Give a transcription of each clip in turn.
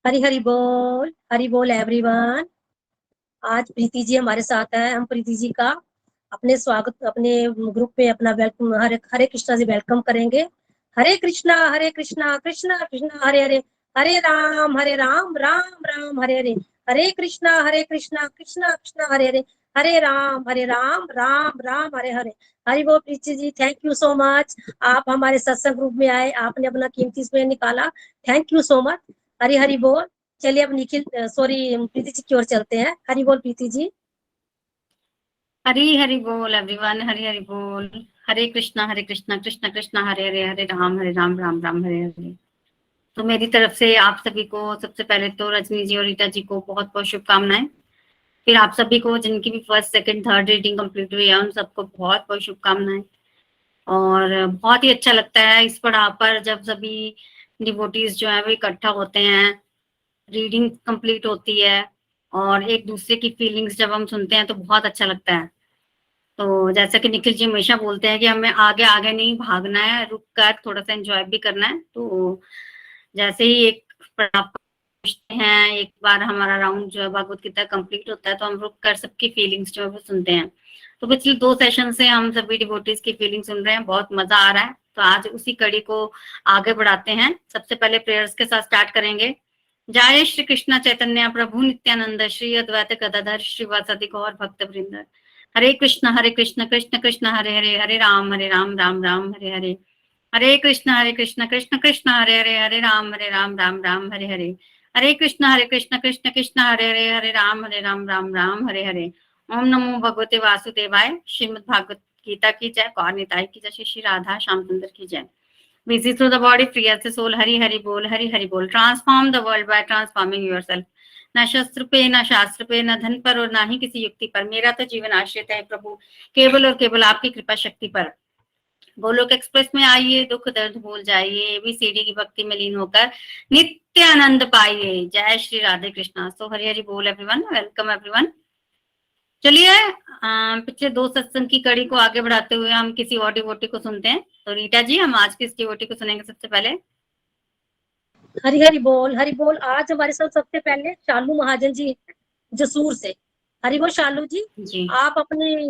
हरी हरी बोल एवरीवन। आज प्रीति जी हमारे साथ है। हम प्रीति जी का अपने स्वागत अपने ग्रुप में अपना वेलकम हरे कृष्णा जी वेलकम करेंगे। हरे कृष्णा कृष्णा कृष्णा हरे हरे, हरे राम राम राम हरे हरे, हरे कृष्णा कृष्णा कृष्णा हरे हरे, हरे राम राम राम हरे हरे। हरि बोल Preeti ji, thank you so much. आप हमारे सत्संग ग्रुप में आए, आपने अपना कीमती समय निकाला, thank you so much. Hari Hari बोल। चलिए अब निखिल प्रीति जी की ओर चलते हैं। हरि बोल प्रीति जी। हरी हरि बोल एवरीवन, हरी हरि बोल। हरे कृष्णा कृष्णा कृष्णा हरे हरे, हरे राम राम राम हरे हरे। तो मेरी तरफ से आप सभी को सबसे पहले तो रजनी जी और रीता जी को बहुत बहुत शुभकामनाएं। फिर आप सभी को जिनकी भी first second third reading complete हुई है उन सबको बहुत बहुत शुभकामनाएं। और बहुत ही अच्छा लगता है इस पड़ाव पर जब सभी डिवोटीज जो है वो इकट्ठा होते हैं, रीडिंग कंप्लीट होती है और एक दूसरे की फीलिंग्स जब हम सुनते हैं तो बहुत अच्छा लगता है। तो जैसा कि निखिल जी हमेशा बोलते हैं कि हमें आगे आगे नहीं भागना है, रुक कर थोड़ा सा एंजॉय भी करना है। तो जैसे ही एक पड़ाव पहुंचते हैं, एक बार हमारा राउंड जो है भगवत गीता कंप्लीट होता है तो हम रुक कर सबकी फीलिंग्स जो है वो सुनते हैं। तो पिछले 2 सेशन से हम सभी डिवोटीज की फीलिंग सुन रहे हैं, बहुत मजा आ रहा है। तो आज उसी कड़ी को आगे बढ़ाते हैं। सबसे पहले प्रेयर्स के साथ स्टार्ट करेंगे। जय श्री कृष्ण चैतन्य प्रभु नित्यानंद श्री अद्वैत गदाधर श्रीवासादि गौर भक्त वृंद। हरे कृष्ण कृष्ण कृष्ण हरे हरे, हरे राम राम राम हरे हरे। हरे कृष्ण कृष्ण कृष्ण हरे राम राम राम हरे हरे। हरे कृष्ण कृष्ण कृष्ण हरे राम राम हरे हरे। ओम नमो भगवते वासुदेवाय। श्रीमद् भागवत गीता की जय, कौर निताई की जय, श्री राधा श्याम सुंदर की जय। Busy through the body, free as the soul. Hari Hari Bol, Hari Hari Bol. Transform the world by transforming yourself. ना शस्त्र पे, ना शास्त्र पे, ना धन पर और ना ही किसी युक्ति पर, मेरा तो जीवन आश्रित है प्रभु केवल और केवल आपकी कृपा शक्ति पर। गोलोक एक्सप्रेस में आइए, दुख दर्द भूल जाइए, एबीसीडी की भक्ति में लीन होकर नित्य आनंद पाइए। जय श्री राधे कृष्णा। सो हरि हरि बोल एवरीवन, वेलकम एवरीवन। चलिए पिछले 2 सत्संग की कड़ी को आगे बढ़ाते हुए हम किसी और डिवोटी को सुनते हैं। तो रीटा जी, हम आज किस डिवोटी को सुनेंगे सबसे पहले? हरी हरि बोल। आज हमारे साथ सबसे पहले शालू महाजन जी जसूर से। हरि बोल शालू जी। आप अपने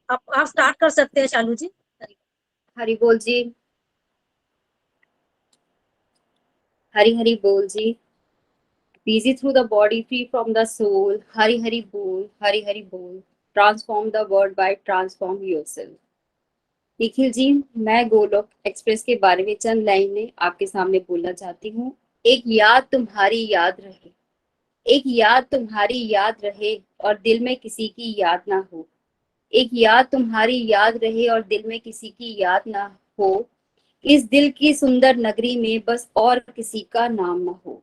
आप स्टार्ट कर सकते हैं शालू जी। हरि बोल जी। हरि हरि बोल जी। Busy through the body, free from the soul. Hari Hari Bol, Hari Hari Bol. Transform the world by transform yourself. Nikhil ji, मैं गोलोक एक्सप्रेस के बारे में चंद लाइनें आपके सामने बोलना चाहती हूँ। एक याद तुम्हारी याद रहे, एक याद तुम्हारी याद रहे और दिल में किसी की याद ना हो। एक याद तुम्हारी याद रहे और दिल में किसी की याद ना हो। इस दिल की सुंदर नगरी में बस और किसी का नाम ना हो।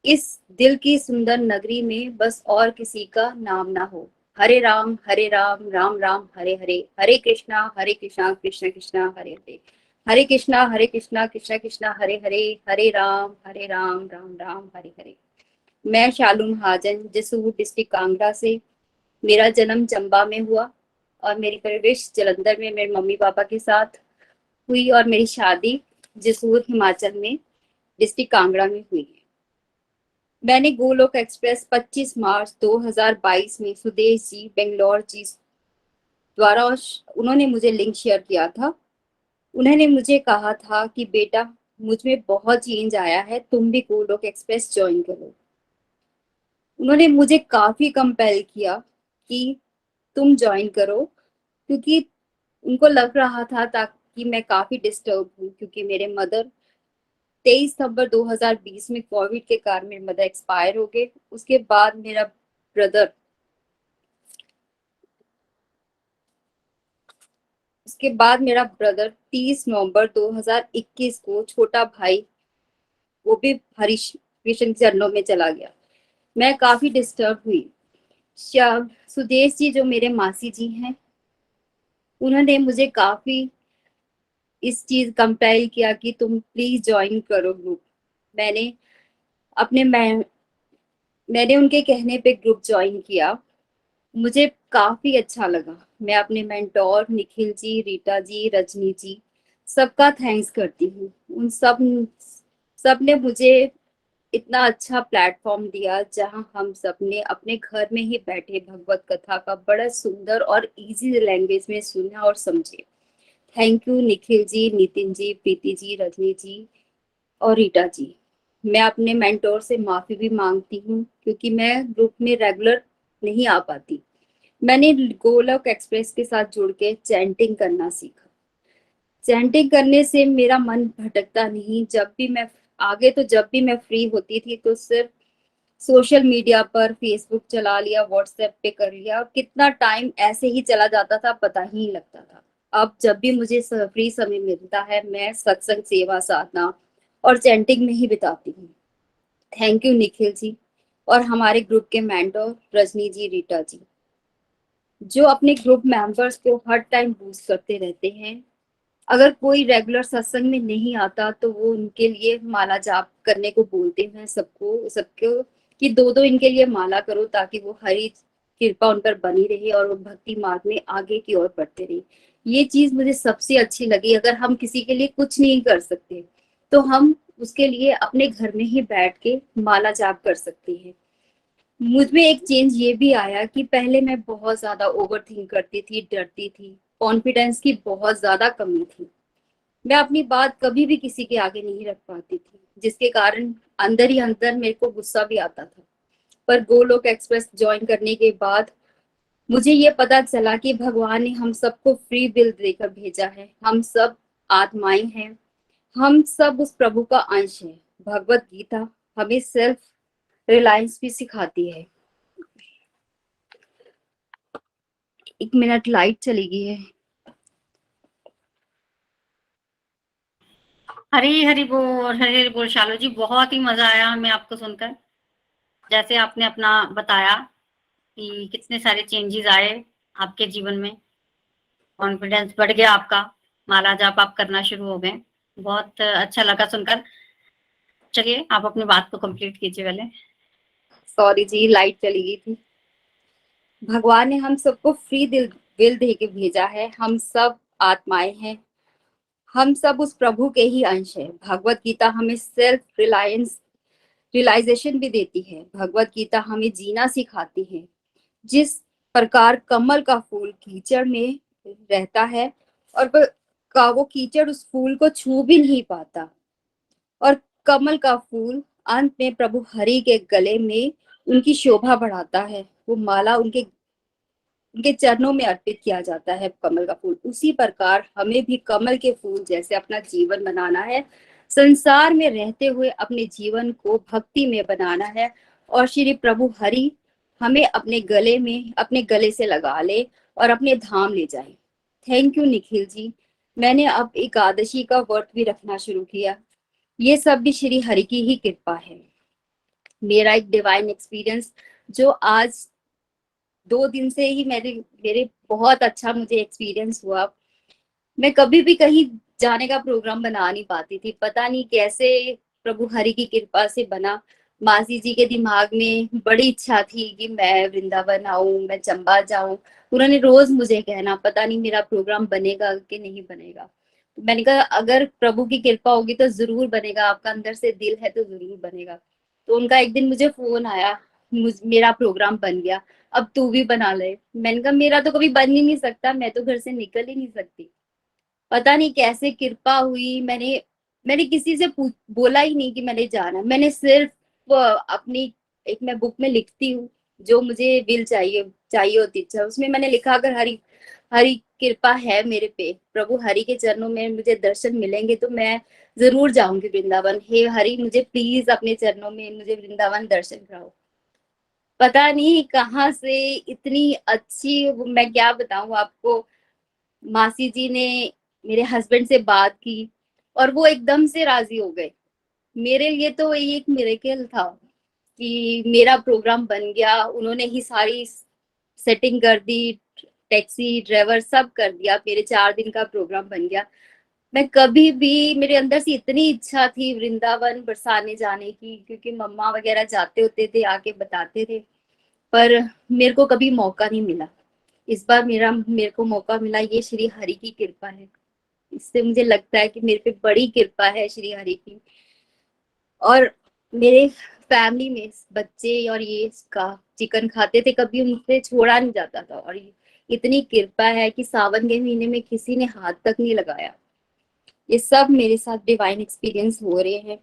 इस दिल की सुंदर नगरी में बस और किसी का नाम ना हो। हरे राम राम राम हरे हरे, हरे कृष्णा कृष्ण कृष्ण हरे हरे, हरे कृष्णा कृष्ण कृष्ण हरे हरे, हरे राम राम राम हरे हरे। मैं शालू महाजन, जसूर डिस्ट्रिक्ट कांगड़ा से। मेरा जन्म चंबा में हुआ और मेरी परवरिश जलंधर में मेरे मम्मी पापा के साथ हुई और मेरी शादी जसूर हिमाचल में डिस्ट्रिक्ट कांगड़ा में हुई है। मैंने गोलोक एक्सप्रेस 25 मार्च 2022 में सुदेश जी बेंगलोर जी द्वारा उन्होंने मुझे लिंक शेयर किया था। उन्होंने मुझे कहा था कि बेटा, मुझ में बहुत चेंज आया है, तुम भी गोलोक एक्सप्रेस ज्वाइन करो। उन्होंने मुझे काफी कंपेल किया कि तुम ज्वाइन करो, क्योंकि उनको लग रहा था ताकि मैं काफी डिस्टर्ब हूँ, क्योंकि मेरे मदर 23 सितंबर 2020 में कोविड के कारण मेरे मदर एक्सपायर हो गए। उसके बाद मेरा ब्रदर उसके बाद मेरा ब्रदर 30 नवंबर 2021 को, छोटा भाई, वो भी हरीश कृष्ण चरणों में चला गया। मैं काफी डिस्टर्ब हुई। सुदेश जी जो मेरे मासी जी हैं, उन्होंने मुझे काफी इस चीज कंपेल किया कि तुम प्लीज ज्वाइन करो ग्रुप। मैंने अपने मैंने उनके कहने पे ग्रुप ज्वाइन किया। मुझे काफी अच्छा लगा। मैं अपने मेंटोर निखिल जी, रीटा जी, रजनी जी, सबका थैंक्स करती हूँ। उन सब ने मुझे इतना अच्छा प्लेटफॉर्म दिया जहां हम सब ने अपने घर में ही बैठे भगवत कथा का बड़ा सुंदर और इजी लैंग्वेज में सुना और समझे। थैंक यू निखिल जी, नितिन जी, प्रीति जी, रजनी जी और रीटा जी। मैं अपने मेंटोर से माफी भी मांगती हूँ क्योंकि मैं ग्रुप में रेगुलर नहीं आ पाती। मैंने गोलोक एक्सप्रेस के साथ जुड़ के चैंटिंग करना सीखा। चैंटिंग करने से मेरा मन भटकता नहीं। जब भी मैं फ्री होती थी तो सिर्फ सोशल मीडिया पर फेसबुक चला लिया, व्हाट्सएप पे कर लिया और कितना टाइम ऐसे ही चला जाता था पता ही नहीं लगता था। अब जब भी मुझे फ्री समय मिलता है मैं सत्संग, सेवा, साधना और चैंटिंग में ही बिताती हूँ। थैंक यू निखिल जी और हमारे ग्रुप के मेंटर रजनी जी, रीटा जी, जो अपने ग्रुप मेंबर्स को हर टाइम बूस्ट करते रहते हैं। अगर कोई रेगुलर सत्संग में नहीं आता तो वो उनके लिए माला जाप करने को बोलते हैं सबको सबको कि दो दो इनके लिए माला करो ताकि वो हरी कृपा उन पर बनी रहे और वो भक्ति मार्ग में आगे की ओर बढ़ते रहे। ये चीज मुझे सबसे अच्छी लगी। अगर हम किसी के लिए कुछ नहीं कर सकते तो हम उसके लिए अपने घर में ही बैठ के माला जाप कर सकते हैं। मुझ में एक चेंज ये भी आया कि पहले मैं बहुत ज्यादा ओवर थिंक करती थी, डरती थी, कॉन्फिडेंस की बहुत ज्यादा कमी थी। मैं अपनी बात कभी भी किसी के आगे नहीं रख पाती थी, जिसके कारण अंदर ही अंदर मेरे को गुस्सा भी आता था। पर गोलोक एक्सप्रेस ज्वाइन करने के बाद मुझे ये पता चला कि भगवान ने हम सबको फ्री विल देकर भेजा है। हम सब आत्माएं हैं, हम सब उस प्रभु का अंश है। भगवत गीता हमें सेल्फ रिलायंस भी सिखाती है। एक मिनट, लाइट चली गई है। हरी हरी बोल, हरी हरी बोल। शालू जी, बहुत ही मजा आया हमें आपको सुनकर। जैसे आपने अपना बताया कि कितने सारे चेंजेस आए आपके जीवन में, कॉन्फिडेंस बढ़ गया आपका, माला जाप आप करना शुरू हो गए। बहुत अच्छा लगा सुनकर। चलिए आप अपनी बात को कंप्लीट कीजिए पहले। सॉरी जी, लाइट चली गई थी। भगवान ने हम सबको फ्री विल दे के भेजा है। हम सब आत्माएं हैं, हम सब उस प्रभु के ही अंश है। भगवत गीता हमें सेल्फ रियलाइजेशन भी देती है। भगवत गीता हमें जीना सिखाती है। जिस प्रकार कमल का फूल कीचड़ में रहता है और वो कीचड़ उस फूल को छू भी नहीं पाता, और कमल का फूल अंत में प्रभु हरि के गले में उनकी शोभा बढ़ाता है। वो माला उनके उनके चरणों में अर्पित किया जाता है, कमल का फूल। उसी प्रकार हमें भी कमल के फूल जैसे अपना जीवन बनाना है, संसार में रहते हुए अपने जीवन को भक्ति में बनाना है और श्री प्रभु हरि हमें अपने गले से लगा ले और अपने धाम ले जाए। थैंक यू निखिल जी। मैंने अब एकादशी का व्रत भी रखना शुरू किया। ये सब भी श्री हरि की ही कृपा है। मेरा एक डिवाइन एक्सपीरियंस जो आज 2 दिन से ही मेरे मेरे बहुत अच्छा मुझे एक्सपीरियंस हुआ। मैं कभी भी कहीं जाने का प्रोग्राम बना नहीं पाती थी, पता नहीं कैसे प्रभु हरि की कृपा से बना। मासी जी के दिमाग में बड़ी इच्छा थी कि मैं वृंदावन आऊं, मैं चंबा जाऊं। उन्होंने रोज मुझे कहना, पता नहीं मेरा प्रोग्राम बनेगा कि नहीं बनेगा। तो मैंने कहा अगर प्रभु की कृपा होगी तो जरूर बनेगा, आपका अंदर से दिल है तो जरूर बनेगा। तो उनका एक दिन मुझे फोन आया, मेरा प्रोग्राम बन गया, अब तू भी बना ले। मैंने कहा मेरा तो कभी बन ही नहीं सकता, मैं तो घर से निकल ही नहीं सकती। पता नहीं कैसे कृपा हुई। मैंने किसी से बोला ही नहीं कि मैंने जाना। मैंने सिर्फ अपनी एक मैं बुक में लिखती हूँ जो मुझे विल चाहिए होती इच्छा, उसमें मैंने लिखा अगर हरि हरि कृपा है मेरे पे, प्रभु हरि के चरणों में मुझे दर्शन मिलेंगे तो मैं जरूर जाऊंगी वृंदावन। हे हरि, मुझे प्लीज अपने चरणों में मुझे वृंदावन दर्शन कराओ। पता नहीं कहाँ से इतनी अच्छी, मैं क्या बताऊं आपको, मासी जी ने मेरे हस्बैंड से बात की और वो एकदम से राजी हो गए। मेरे लिए तो ये एक मिरेकल था कि मेरा प्रोग्राम बन गया। उन्होंने ही सारी सेटिंग कर दी, टैक्सी ड्राइवर सब कर दिया, मेरे 4 दिन का प्रोग्राम बन गया। मैं कभी भी, मेरे अंदर से इतनी इच्छा थी वृंदावन बरसाने जाने की, क्योंकि मम्मा वगैरह जाते होते थे, आके बताते थे, पर मेरे को कभी मौका नहीं मिला। इस बार मेरे को मौका मिला। ये श्री हरि की कृपा है। इससे मुझे लगता है कि मेरे पे बड़ी कृपा है श्री हरि की। और मेरे फैमिली में बच्चे और ये इसका चिकन खाते थे, कभी उनसे छोड़ा नहीं जाता था। और इतनी कृपा है कि सावन के महीने में किसी ने हाथ तक नहीं लगाया। ये सब मेरे साथ डिवाइन एक्सपीरियंस हो रहे हैं।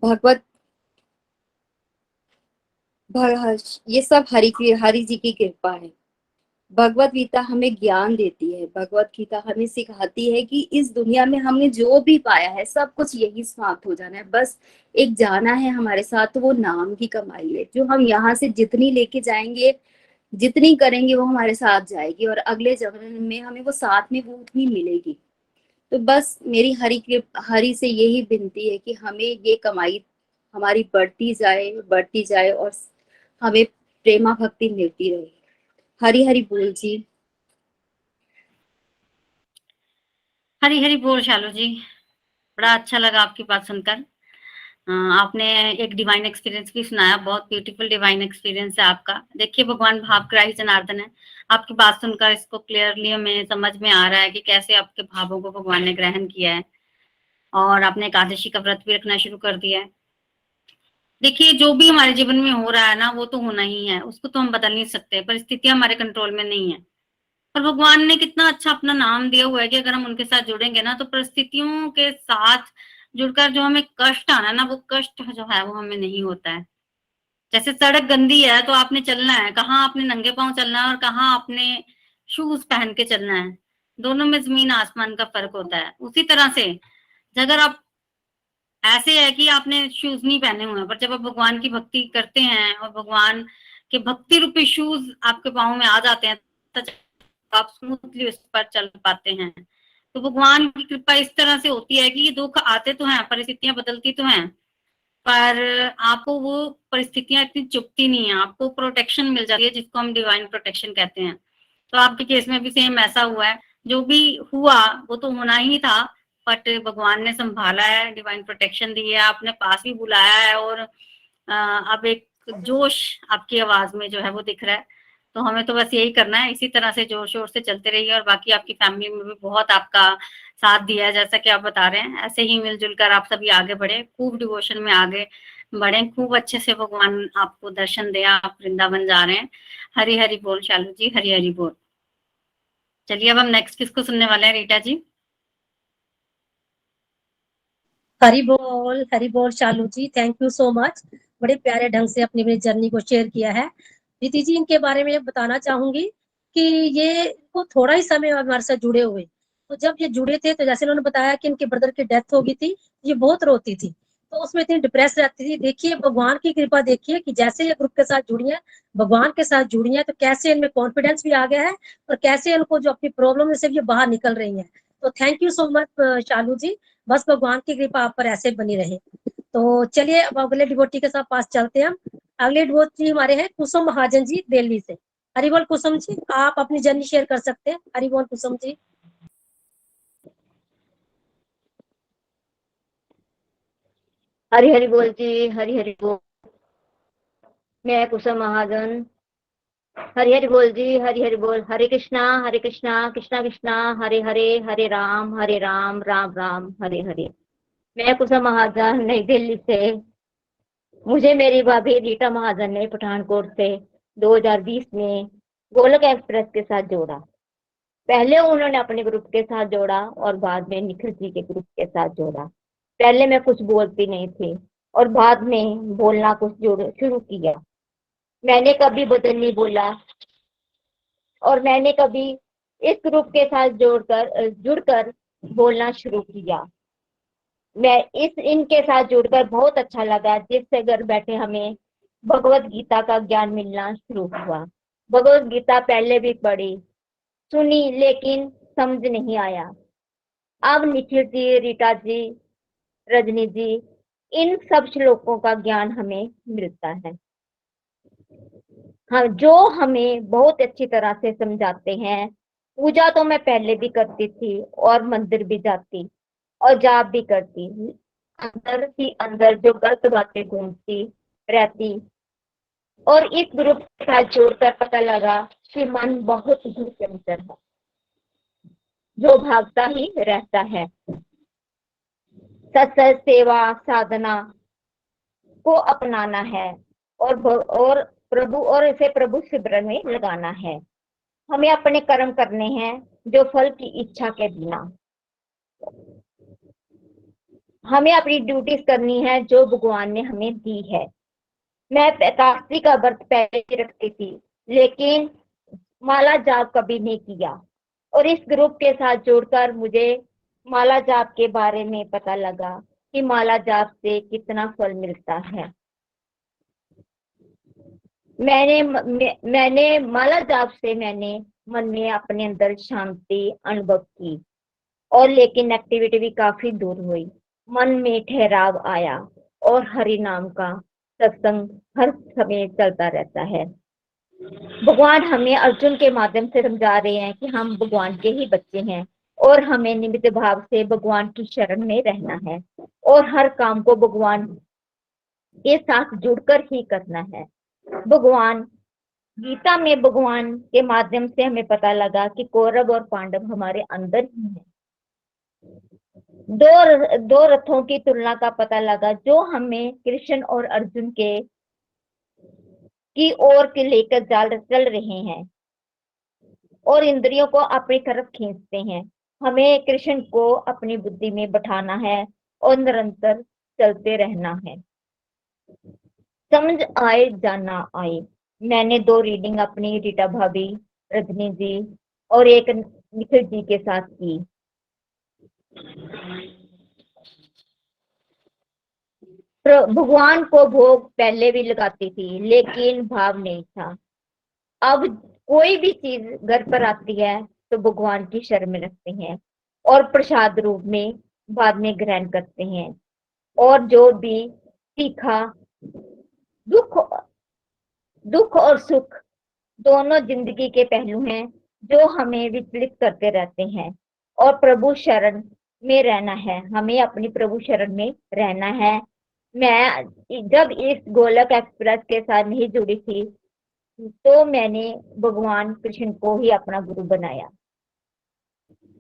भगवत ये सब हरि जी की कृपा है। भगवत गीता हमें ज्ञान देती है। भगवत गीता हमें सिखाती है कि इस दुनिया में हमने जो भी पाया है सब कुछ यही समाप्त हो जाना है। बस एक जाना है हमारे साथ, तो वो नाम की कमाई है। जो हम यहाँ से जितनी लेके जाएंगे, जितनी करेंगे, वो हमारे साथ जाएगी और अगले जन्म में हमें वो साथ में वो उतनी मिलेगी। तो बस मेरी हरि से यही विनती है कि हमें ये कमाई हमारी बढ़ती जाए और हमें प्रेमा भक्ति मिलती रहे। हरि हरि बोल जी। हरी हरी बोल शालू जी, बड़ा अच्छा लगा आपकी बात सुनकर। आपने एक डिवाइन एक्सपीरियंस भी सुनाया, बहुत ब्यूटीफुल डिवाइन एक्सपीरियंस है आपका। देखिए भगवान भाव ग्राही जनार्दन है। आपकी बात सुनकर इसको क्लियरली हमें समझ में आ रहा है कि कैसे आपके भावों को भगवान ने ग्रहण किया है और आपने एकादशी का व्रत भी रखना शुरू कर दिया है। देखिए जो भी हमारे जीवन में हो रहा है ना, वो तो होना ही है, उसको तो हम बदल नहीं सकते, परिस्थितियां हमारे कंट्रोल में नहीं है। और भगवान ने कितना अच्छा अपना नाम दिया हुआ है कि अगर हम उनके साथ जुड़ेंगे ना, तो परिस्थितियों के साथ जुड़कर जो हमें कष्ट आना ना, वो कष्ट जो है वो हमें नहीं होता है। जैसे सड़क गंदी है तो आपने चलना है, कहाँ आपने नंगे पांव चलना है और कहाँ आपने शूज पहन के चलना है। दोनों में जमीन आसमान का फर्क होता है। उसी तरह से अगर आप ऐसे है कि आपने शूज नहीं पहने हुए हैं, पर जब आप भगवान की भक्ति करते हैं और भगवान के भक्ति रूपी शूज आपके पाँव में आ जाते हैं, तो आप स्मूथली उस पर चल पाते हैं। तो भगवान की कृपा इस तरह से होती है कि ये दुख आते तो हैं, परिस्थितियां बदलती तो हैं, पर आपको वो परिस्थितियां इतनी चुभती नहीं है, आपको प्रोटेक्शन मिल जाती है, जिसको हम डिवाइन प्रोटेक्शन कहते हैं। तो आपके केस में भी सेम ऐसा हुआ है। जो भी हुआ वो तो होना ही था, बट भगवान ने संभाला है, डिवाइन प्रोटेक्शन दी है, आपने पास भी बुलाया है और अब एक जोश आपकी आवाज में जो है वो दिख रहा है। तो हमें तो बस यही करना है, इसी तरह से जोर शोर से चलते रहिए। और बाकी आपकी फैमिली में भी बहुत आपका साथ दिया है, जैसा कि आप बता रहे हैं, ऐसे ही मिलजुल कर आप सभी आगे बढ़े, खूब डिवोशन में आगे बढ़े, खूब अच्छे से भगवान आपको दर्शन दे। आप वृंदावन जा रहे हैं। हरी हरी बोल शालू जी, हरी हरी बोल। चलिए अब हम नेक्स्ट किसको सुनने वाले हैं, रीटा जी? हरी बोल शालू जी, थैंक यू सो मच। बड़े प्यारे ढंग से अपनी अपनी जर्नी को शेयर किया है। प्रीति जी, इनके बारे में बताना चाहूंगी कि ये को थोड़ा ही समय हमारे साथ जुड़े हुए, तो जब ये जुड़े थे तो जैसे उन्होंने बताया कि इनके ब्रदर की डेथ हो गई थी, ये बहुत रोती थी, तो उसमें इतनी डिप्रेस रहती थी। देखिए भगवान की कृपा, देखिए कि जैसे ये ग्रुप के साथ जुड़ी है, भगवान के साथ जुड़ी है, तो कैसे इनमें कॉन्फिडेंस भी आ गया है और कैसे इनको जो अपनी प्रॉब्लम से ये बाहर निकल रही है। तो थैंक यू सो मच शालू जी, बस भगवान की कृपा आप पर ऐसे बनी रहे। तो चलिए अब अगले डिवोटी के साथ पास चलते हैं हम। अगले डिवोटी हमारे हैं कुसुम महाजन जी, दिल्ली से। हरिबोल कुसुम जी, आप अपनी जर्नी शेयर कर सकते हैं। हरिबोल कुसुम जी। हरी हरी बोल जी, हरी हरी बोल। मैं कुसुम महाजन। हरी हरी बोल जी, हरी हरी बोल। हरे कृष्णा कृष्णा कृष्णा हरे हरे, हरे राम राम राम हरे हरे। मैं कुसुम महाजन, नई दिल्ली से। मुझे मेरी भाभी रीटा महाजन ने पठानकोट से 2020 में गोलक एक्सप्रेस के साथ जोड़ा। पहले उन्होंने अपने ग्रुप के साथ जोड़ा और बाद में निखिल जी के ग्रुप के साथ जोड़ा। पहले मैं कुछ बोलती नहीं थी और बाद में बोलना कुछ शुरू किया। मैंने कभी बदल नहीं बोला और मैंने कभी इस ग्रुप के साथ जुड़कर बोलना शुरू किया। मैं इनके साथ जुड़कर बहुत अच्छा लगा, जिससे घर बैठे हमें भगवत गीता का ज्ञान मिलना शुरू हुआ। भगवत गीता पहले भी पढ़ी सुनी, लेकिन समझ नहीं आया। अब निखिल जी, रीटा जी, रजनी जी, इन सब श्लोकों का ज्ञान हमें मिलता है। हाँ, जो हमें बहुत अच्छी तरह से समझाते हैं। पूजा तो मैं पहले भी करती थी और मंदिर भी जाती और जाप भी करती, अंदर ही अंदर जो गलत बातें घूमती रहती। और इस ग्रुप के साथ जोड़कर पता लगा कि मन बहुत ही चंचल है, जो भागता ही रहता है। सत्संग, सेवा, साधना को अपनाना है और प्रभु और इसे प्रभु शिविर में लगाना है। हमें अपने कर्म करने हैं जो फल की इच्छा के बिना। हमें अपनी ड्यूटीज करनी है जो भगवान ने हमें दी है। मैं एकादशी का व्रत पहले ही रखती थी, लेकिन माला जाप कभी नहीं किया, और इस ग्रुप के साथ जुड़कर मुझे माला जाप के बारे में पता लगा कि माला जाप से कितना फल मिलता है। मैंने माला जाप से मैंने मन में अपने अंदर शांति अनुभव की, और लेकिन एक्टिविटी भी काफी दूर हुई। मन में ठहराव आया और हरि नाम का सत्संग हर समय चलता रहता है। भगवान हमें अर्जुन के माध्यम से समझा रहे हैं कि हम भगवान के ही बच्चे हैं और हमें निमित्त भाव से भगवान की शरण में रहना है और हर काम को भगवान के साथ जुड़कर ही करना है। भगवान गीता में भगवान के माध्यम से हमें पता लगा कि कौरव और पांडव हमारे अंदर ही हैं। दो रथों की तुलना का पता लगा जो हमें कृष्ण और अर्जुन की ओर के लेकर चल रहे हैं और इंद्रियों को अपनी तरफ खींचते हैं। हमें कृष्ण को अपनी बुद्धि में बैठाना है और निरंतर चलते रहना है। समझ आए जाना आए। मैंने 2 रीडिंग अपनी रीटा भाभी, रजनी जी और एक निखिल जी के साथ की। भगवान को भोग पहले भी लगाती थी, लेकिन भाव नहीं था। अब कोई भी चीज घर पर आती है तो भगवान की शरण में रखते हैं और प्रसाद रूप में बाद में ग्रहण करते हैं। और जो भी सीखा, दुख और सुख दोनों जिंदगी के पहलू हैं जो हमें विचलित करते रहते हैं, और प्रभु शरण में रहना है। हमें अपनी प्रभु शरण में रहना है। मैं जब इस गोलक एक्सप्रेस के साथ नहीं जुड़ी थी तो मैंने भगवान कृष्ण को ही अपना गुरु बनाया,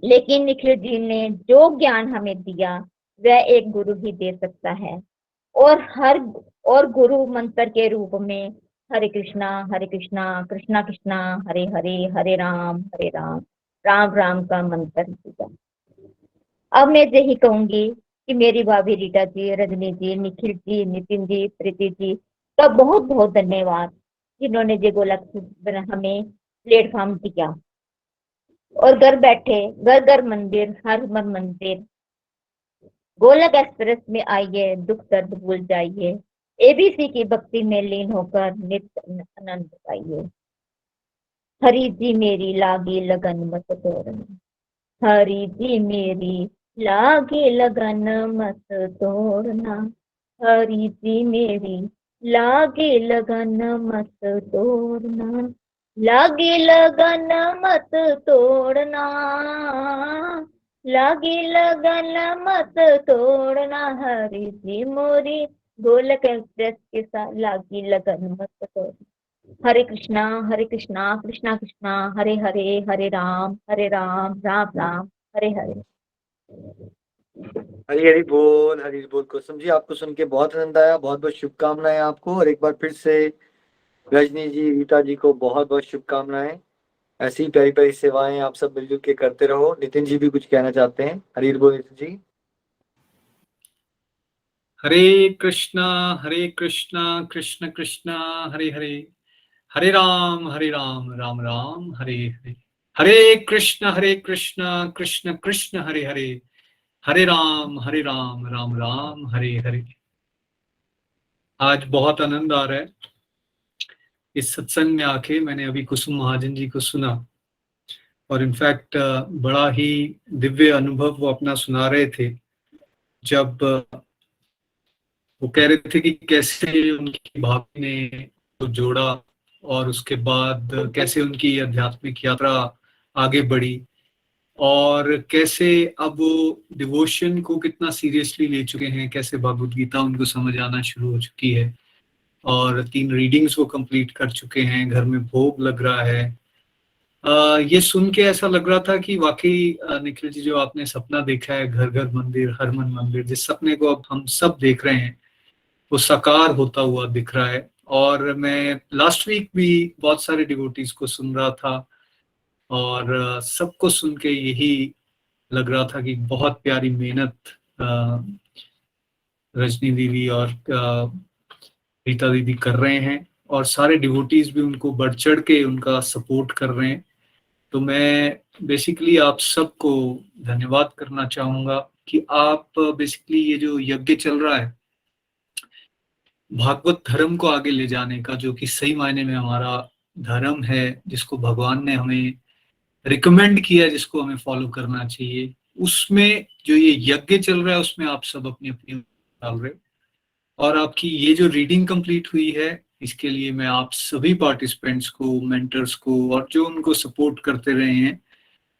लेकिन निखिल जी ने जो ज्ञान हमें दिया वह एक गुरु ही दे सकता है। और गुरु मंत्र के रूप में हरे कृष्णा कृष्णा कृष्णा हरे हरे, हरे राम राम राम का मंत्र दिया। अब मैं यही कहूंगी कि मेरी भाभी रीटा जी, रजनी जी, निखिल जी, नितिन जी, प्रीति जी का बहुत बहुत धन्यवाद, जिन्होंने ये गोलक हमें प्लेटफॉर्म दिया। और घर बैठे घर मंदिर, हर मन मंदिर, गोलक एक्सप्रेस में आइए, दुख दर्द भूल जाइए, एबीसी की भक्ति में लीन होकर नित्य आनंद पाइए। हरि जी मेरी लागी लगन मत तोड़ना, हरि जी मेरी लागे लगन मत तोड़ना, हरि जी मेरी लागे लगन मत तोड़ना, लागे लगन मत तोड़ना, लागे लगन मत तोड़ना, हरि जी मोरी गोलक एक्सप्रेस के साथ लागी लगन मत तोड़ना। हरे कृष्णा कृष्णा कृष्णा हरे हरे, हरे राम राम राम हरे हरे। हरी हरी बोल कुसुम जी, आपको सुन के बहुत आनंद आया। बहुत बहुत शुभकामनाएं आपको, और एक बार फिर से रजनी जी, रीता जी को बहुत बहुत शुभकामनाएं। ऐसी प्यारी प्यारी सेवाएं आप सब मिलजुल के करते रहो। नितिन जी भी कुछ कहना चाहते हैं। हरी बोल नितिन जी। हरे कृष्णा कृष्ण कृष्णा हरे हरे, हरे राम राम राम हरे हरे, हरे कृष्ण कृष्ण कृष्ण हरे हरे, हरे राम राम राम हरे हरे। आज बहुत आनंद आ रहा है इस सत्संग में आके। मैंने अभी कुसुम महाजन जी को सुना, और इनफैक्ट बड़ा ही दिव्य अनुभव वो अपना सुना रहे थे, जब वो कह रहे थे कि कैसे उनकी भाभी ने तो जोड़ा और उसके बाद कैसे उनकी आध्यात्मिक यात्रा आगे बढ़ी, और कैसे अब वो डिवोशन को कितना सीरियसली ले चुके हैं, कैसे भगवद गीता उनको समझ आना शुरू हो चुकी है, और 3 रीडिंग्स वो कंप्लीट कर चुके हैं, घर में भोग लग रहा है। ये सुन के ऐसा लग रहा था कि वाकई निखिल जी, जो आपने सपना देखा है घर घर मंदिर हर मन मंदिर, जिस सपने को अब हम सब देख रहे हैं, वो साकार होता हुआ दिख रहा है। और मैं लास्ट वीक भी बहुत सारे डिवोटीज को सुन रहा था और सबको सुन के यही लग रहा था कि बहुत प्यारी मेहनत रजनी दीदी और रीता दीदी कर रहे हैं और सारे डिवोटीज भी उनको बढ़ चढ़ के उनका सपोर्ट कर रहे हैं। तो मैं बेसिकली आप सबको धन्यवाद करना चाहूंगा कि आप बेसिकली ये जो यज्ञ चल रहा है भागवत धर्म को आगे ले जाने का, जो कि सही मायने में हमारा धर्म है, जिसको भगवान ने हमें रिकमेंड किया, जिसको हमें फॉलो करना चाहिए, उसमें जो ये यज्ञ चल रहा है उसमें आप सब अपनी अपनी डाल रहे हो। और आपकी ये जो रीडिंग कंप्लीट हुई है इसके लिए मैं आप सभी पार्टिसिपेंट्स को, मेंटर्स को और जो उनको सपोर्ट करते रहे हैं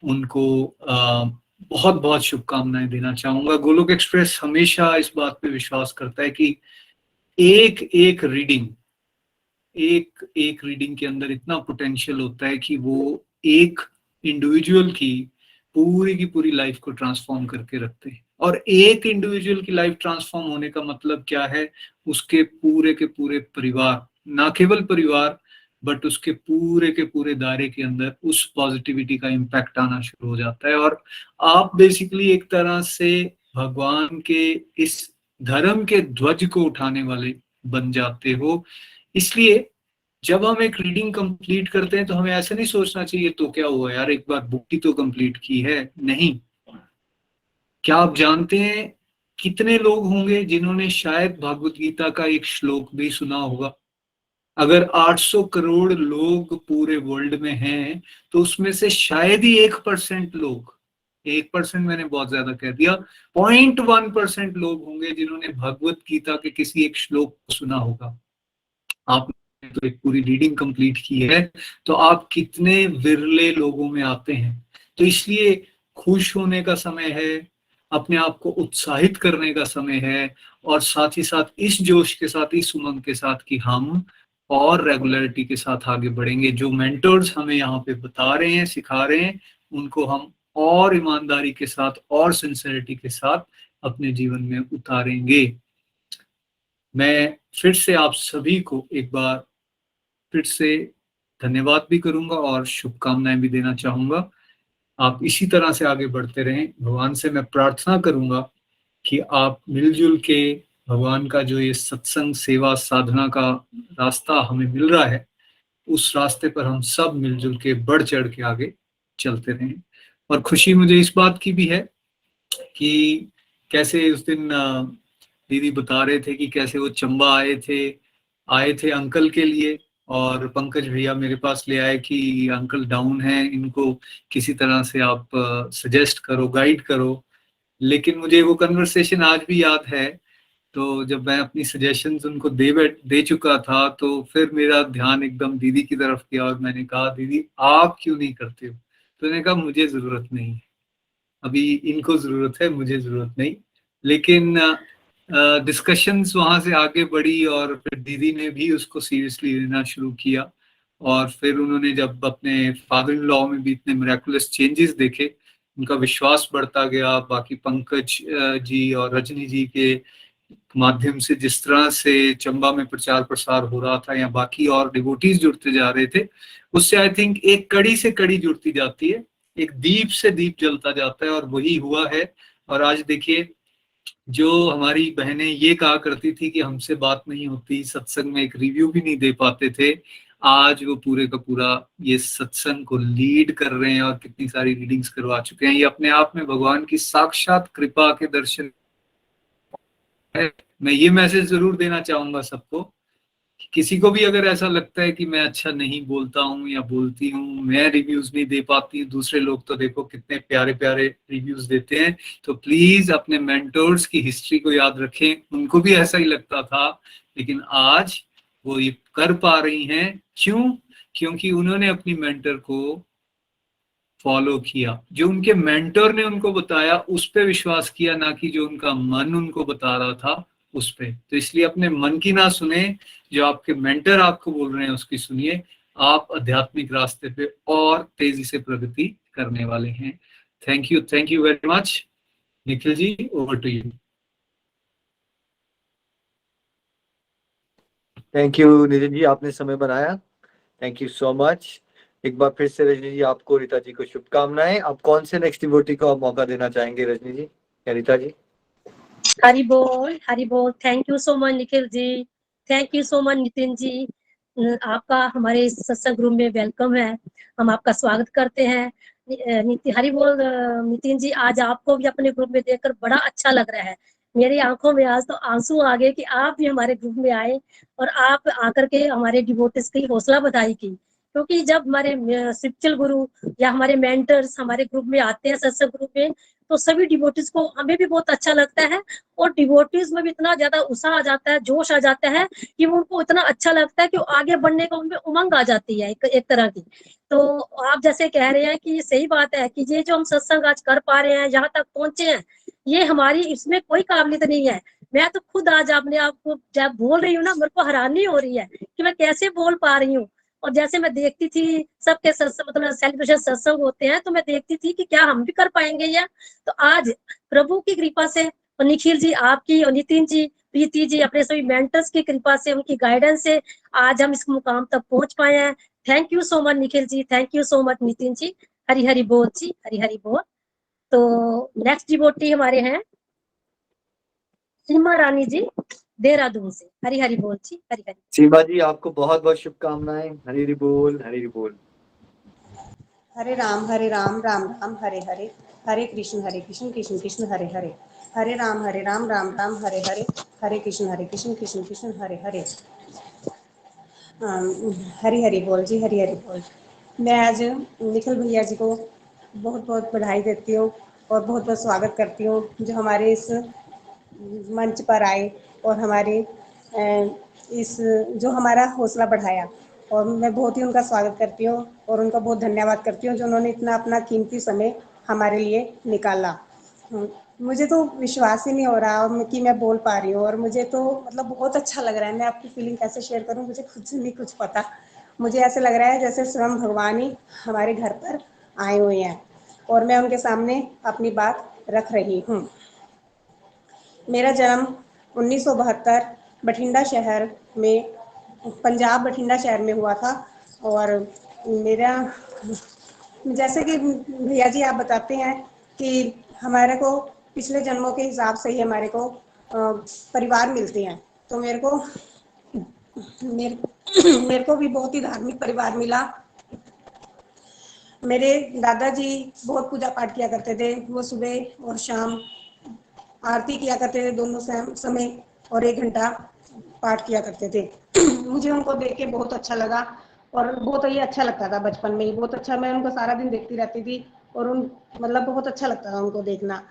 उनको बहुत बहुत शुभकामनाएं देना चाहूंगा। गोलोक एक्सप्रेस हमेशा इस बात पे विश्वास करता है कि एक एक रीडिंग के अंदर इतना पोटेंशियल होता है कि वो एक इंडिविजुअल की पूरी लाइफ को ट्रांसफॉर्म करके रखते हैं। और एक इंडिविजुअल की लाइफ ट्रांसफॉर्म होने का मतलब क्या है, उसके पूरे के पूरे परिवार, ना केवल परिवार बट उसके पूरे के पूरे दायरे के अंदर उस पॉजिटिविटी का इम्पैक्ट आना शुरू हो जाता है। और आप बेसिकली एक तरह से भगवान के इस धर्म के ध्वज को उठाने वाले बन जाते हो। इसलिए जब हम एक रीडिंग कंप्लीट करते हैं तो हमें ऐसा नहीं सोचना चाहिए तो क्या हुआ यार, एक बार बुक ही तो कंप्लीट की है। नहीं, क्या आप जानते हैं कितने लोग होंगे जिन्होंने शायद भागवत गीता का एक श्लोक भी सुना होगा? अगर 800 करोड़ लोग पूरे वर्ल्ड में हैं तो उसमें से शायद ही 1% लोग, 1% मैंने बहुत ज्यादा कह दिया, 0.1% लोग होंगे जिन्होंने भगवत गीता के किसी एक श्लोक को सुना होगा। आपने तो एक पूरी रीडिंग कंप्लीट की है, तो आप कितने विरले लोगों में आते हैं। तो इसलिए खुश होने का समय है, अपने आप को उत्साहित करने का समय है और साथ ही साथ इस जोश के साथ, इस उमंग के साथ कि हम और रेगुलरिटी के साथ आगे बढ़ेंगे। जो मेंटर्स हमें यहाँ पे बता रहे हैं, सिखा रहे हैं, उनको हम और ईमानदारी के साथ और सिंसेरिटी के साथ अपने जीवन में उतारेंगे। मैं फिर से आप सभी को एक बार फिर से धन्यवाद भी करूंगा और शुभकामनाएं भी देना चाहूंगा। आप इसी तरह से आगे बढ़ते रहें। भगवान से मैं प्रार्थना करूंगा कि आप मिलजुल के भगवान का जो ये सत्संग, सेवा, साधना का रास्ता हमें मिल रहा है, उस रास्ते पर हम सब मिलजुल के बढ़ चढ़ के आगे चलते रहें। और खुशी मुझे इस बात की भी है कि कैसे उस दिन दीदी बता रहे थे कि कैसे वो चंबा आए थे अंकल के लिए, और पंकज भैया मेरे पास ले आए कि अंकल डाउन है, इनको किसी तरह से आप सजेस्ट करो, गाइड करो। लेकिन मुझे वो कन्वर्सेशन आज भी याद है। तो जब मैं अपनी सजेशंस उनको दे चुका था तो फिर मेरा ध्यान एकदम दीदी की तरफ गया और मैंने कहा दीदी आप क्यों नहीं करते हो? तो उन्होंने कहा मुझे जरूरत नहीं है, अभी इनको जरूरत है, मुझे जरूरत नहीं। लेकिन डिस्कशंस वहां से आगे बढ़ी और फिर दीदी ने भी उसको सीरियसली लेना शुरू किया। और फिर उन्होंने जब अपने फादर इन लॉ में भी इतने मिरेकुलस चेंजेस देखे, उनका विश्वास बढ़ता गया। बाकी पंकज जी और रजनी जी के माध्यम से जिस तरह से चंबा में प्रचार प्रसार हो रहा था या बाकी और डिवोटीज जुड़ते जा रहे थे, उससे आई थिंक एक कड़ी से कड़ी जुड़ती जाती है, एक दीप से दीप जलता जाता है, और वही हुआ है। और आज देखिए, जो हमारी बहनें ये कहा करती थी कि हमसे बात नहीं होती, सत्संग में एक रिव्यू भी नहीं दे पाते थे, आज वो पूरे का पूरा ये सत्संग को लीड कर रहे हैं और कितनी सारी रीडिंग्स करवा चुके हैं। ये अपने आप में भगवान की साक्षात कृपा के दर्शन है। मैं ये मैसेज जरूर देना चाहूंगा सबको, किसी को भी अगर ऐसा लगता है कि मैं अच्छा नहीं बोलता हूँ या बोलती हूँ, मैं रिव्यूज नहीं दे पाती, दूसरे लोग तो देखो कितने प्यारे प्यारे रिव्यूज देते हैं, तो प्लीज अपने मेंटर्स की हिस्ट्री को याद रखें। उनको भी ऐसा ही लगता था, लेकिन आज वो ये कर पा रही हैं। क्यों? क्योंकि उन्होंने अपनी मेंटर को फॉलो किया, जो उनके मेंटर ने उनको बताया उस पर विश्वास किया, ना कि जो उनका मन उनको बता रहा था उस पे। तो इसलिए अपने मन की ना सुने, जो आपके मेंटर आपको बोल रहे हैं उसकी सुनिए। आप आध्यात्मिक रास्ते पे और तेजी से प्रगति करने वाले हैं। Thank you very much. Nikhil ji, over to you. Thank you Nitin ji, आपने समय बनाया, थैंक यू सो मच। एक बार फिर से रजनी जी, आपको रीता जी को शुभकामनाएं। आप कौन से नेक्स्ट डिवोटी को आप मौका देना चाहेंगे रजनी जी या रीता जी? हरि बोल, हरि बोल। Thank you so much Nikhil ji, thank you so much Nitin ji. आपका हमारे इस सत्संग रूम में वेलकम है, हम आपका स्वागत करते हैं। हरि बोल नितिन जी, आज आपको भी अपने ग्रुप में देखकर बड़ा अच्छा लग रहा है। मेरी आंखों में आज तो आंसू आ गए कि आप भी हमारे ग्रुप में आए और आप आकर के हमारे डिवोटिस की हौसला बधाई की। क्योंकि जब हमारे स्पिरिचुअल गुरु या हमारे मेंटर्स हमारे ग्रुप में आते हैं सत्संग ग्रुप में, तो सभी डिवोटिस को हमें भी बहुत अच्छा लगता है और डिवोटीज में भी इतना ज्यादा उत्साह आ जाता है, जोश आ जाता है कि वो उनको इतना अच्छा लगता है कि आगे बढ़ने का उनमें उमंग आ जाती है एक तरह की। तो आप जैसे कह रहे हैं कि ये सही बात है कि ये जो हम सत्संग आज कर पा रहे हैं, यहाँ तक पहुंचे हैं, ये हमारी इसमें कोई काबिलियत नहीं है। मैं तो खुद आज अपने आप को जब बोल रही हूँ ना, मेरे को हैरानी हो रही है कि मैं कैसे बोल पा रही हूँ। और जैसे मैं देखती थी सबके सत्संग मतलब सेलिब्रेशन सत्संग होते हैं, तो मैं देखती थी कि क्या हम भी कर पाएंगे या। तो आज प्रभु की कृपा से और निखिल जी आपकी और नितिन जी, प्रीति जी, अपने सभी मेंटर्स की कृपा से, उनकी गाइडेंस से आज हम इस मुकाम तक पहुंच पाए हैं। Thank you so much Nikhil ji, thank you so much Nitin ji. Hari Hari बोल जी, हरि हरि बोल। तो नेक्स्ट डिवोटी हमारे हैं सीमा रानी जी, देहरादून से। हरि हरि बोल जी, हरि हरि। सीमा जी, आपको बहुत बहुत शुभकामनाएं। हरि हरि बोल, हरि हरि बोल। हरे राम राम राम हरे हरे, हरे कृष्ण कृष्ण कृष्ण हरे हरे, हरे राम राम राम हरे हरे, हरे कृष्ण कृष्ण कृष्ण हरे हरे। हरी हरी बोल जी, हरी हरी बोल। मैं आज निखिल भैया जी को बहुत बहुत बधाई देती हूँ और बहुत बहुत स्वागत करती हूँ जो हमारे इस मंच पर आए और हमारे इस जो हमारा हौसला बढ़ाया, और मैं बहुत ही उनका स्वागत करती हूँ और उनका बहुत धन्यवाद करती हूँ जो उन्होंने इतना अपना कीमती समय हमारे लिए निकाला। मुझे तो विश्वास ही नहीं हो रहा कि मैं बोल पा रही हूँ, और मुझे तो मतलब बहुत अच्छा लग रहा है। मैं आपकी फीलिंग कैसे शेयर करूँ, मुझे खुद से नहीं कुछ पता। मुझे ऐसे लग रहा है जैसे स्वयं भगवान ही हमारे घर पर आए हुए हैं और मैं उनके सामने अपनी बात रख रही हूँ। मेरा जन्म 1972 बठिंडा शहर में, पंजाब बठिंडा शहर में हुआ था। और मेरा जैसे कि भैया जी आप बताते हैं कि हमारे को पिछले जन्मों के हिसाब से ही हमारे को परिवार मिलते हैं, तो मेरे को भी बहुत ही धार्मिक परिवार मिला। मेरे दादाजी बहुत पूजा पाठ किया करते थे, वो सुबह और शाम आरती किया करते थे दोनों समय, और 1 घंटा पाठ किया करते थे। मुझे उनको देख के बहुत अच्छा लगा और बहुत ही अच्छा लगता था बचपन में ही, बहुत अच्छा। मैं उनको सारा दिन देखती रहती थी और मतलब बहुत अच्छा लगता था उनको देखना।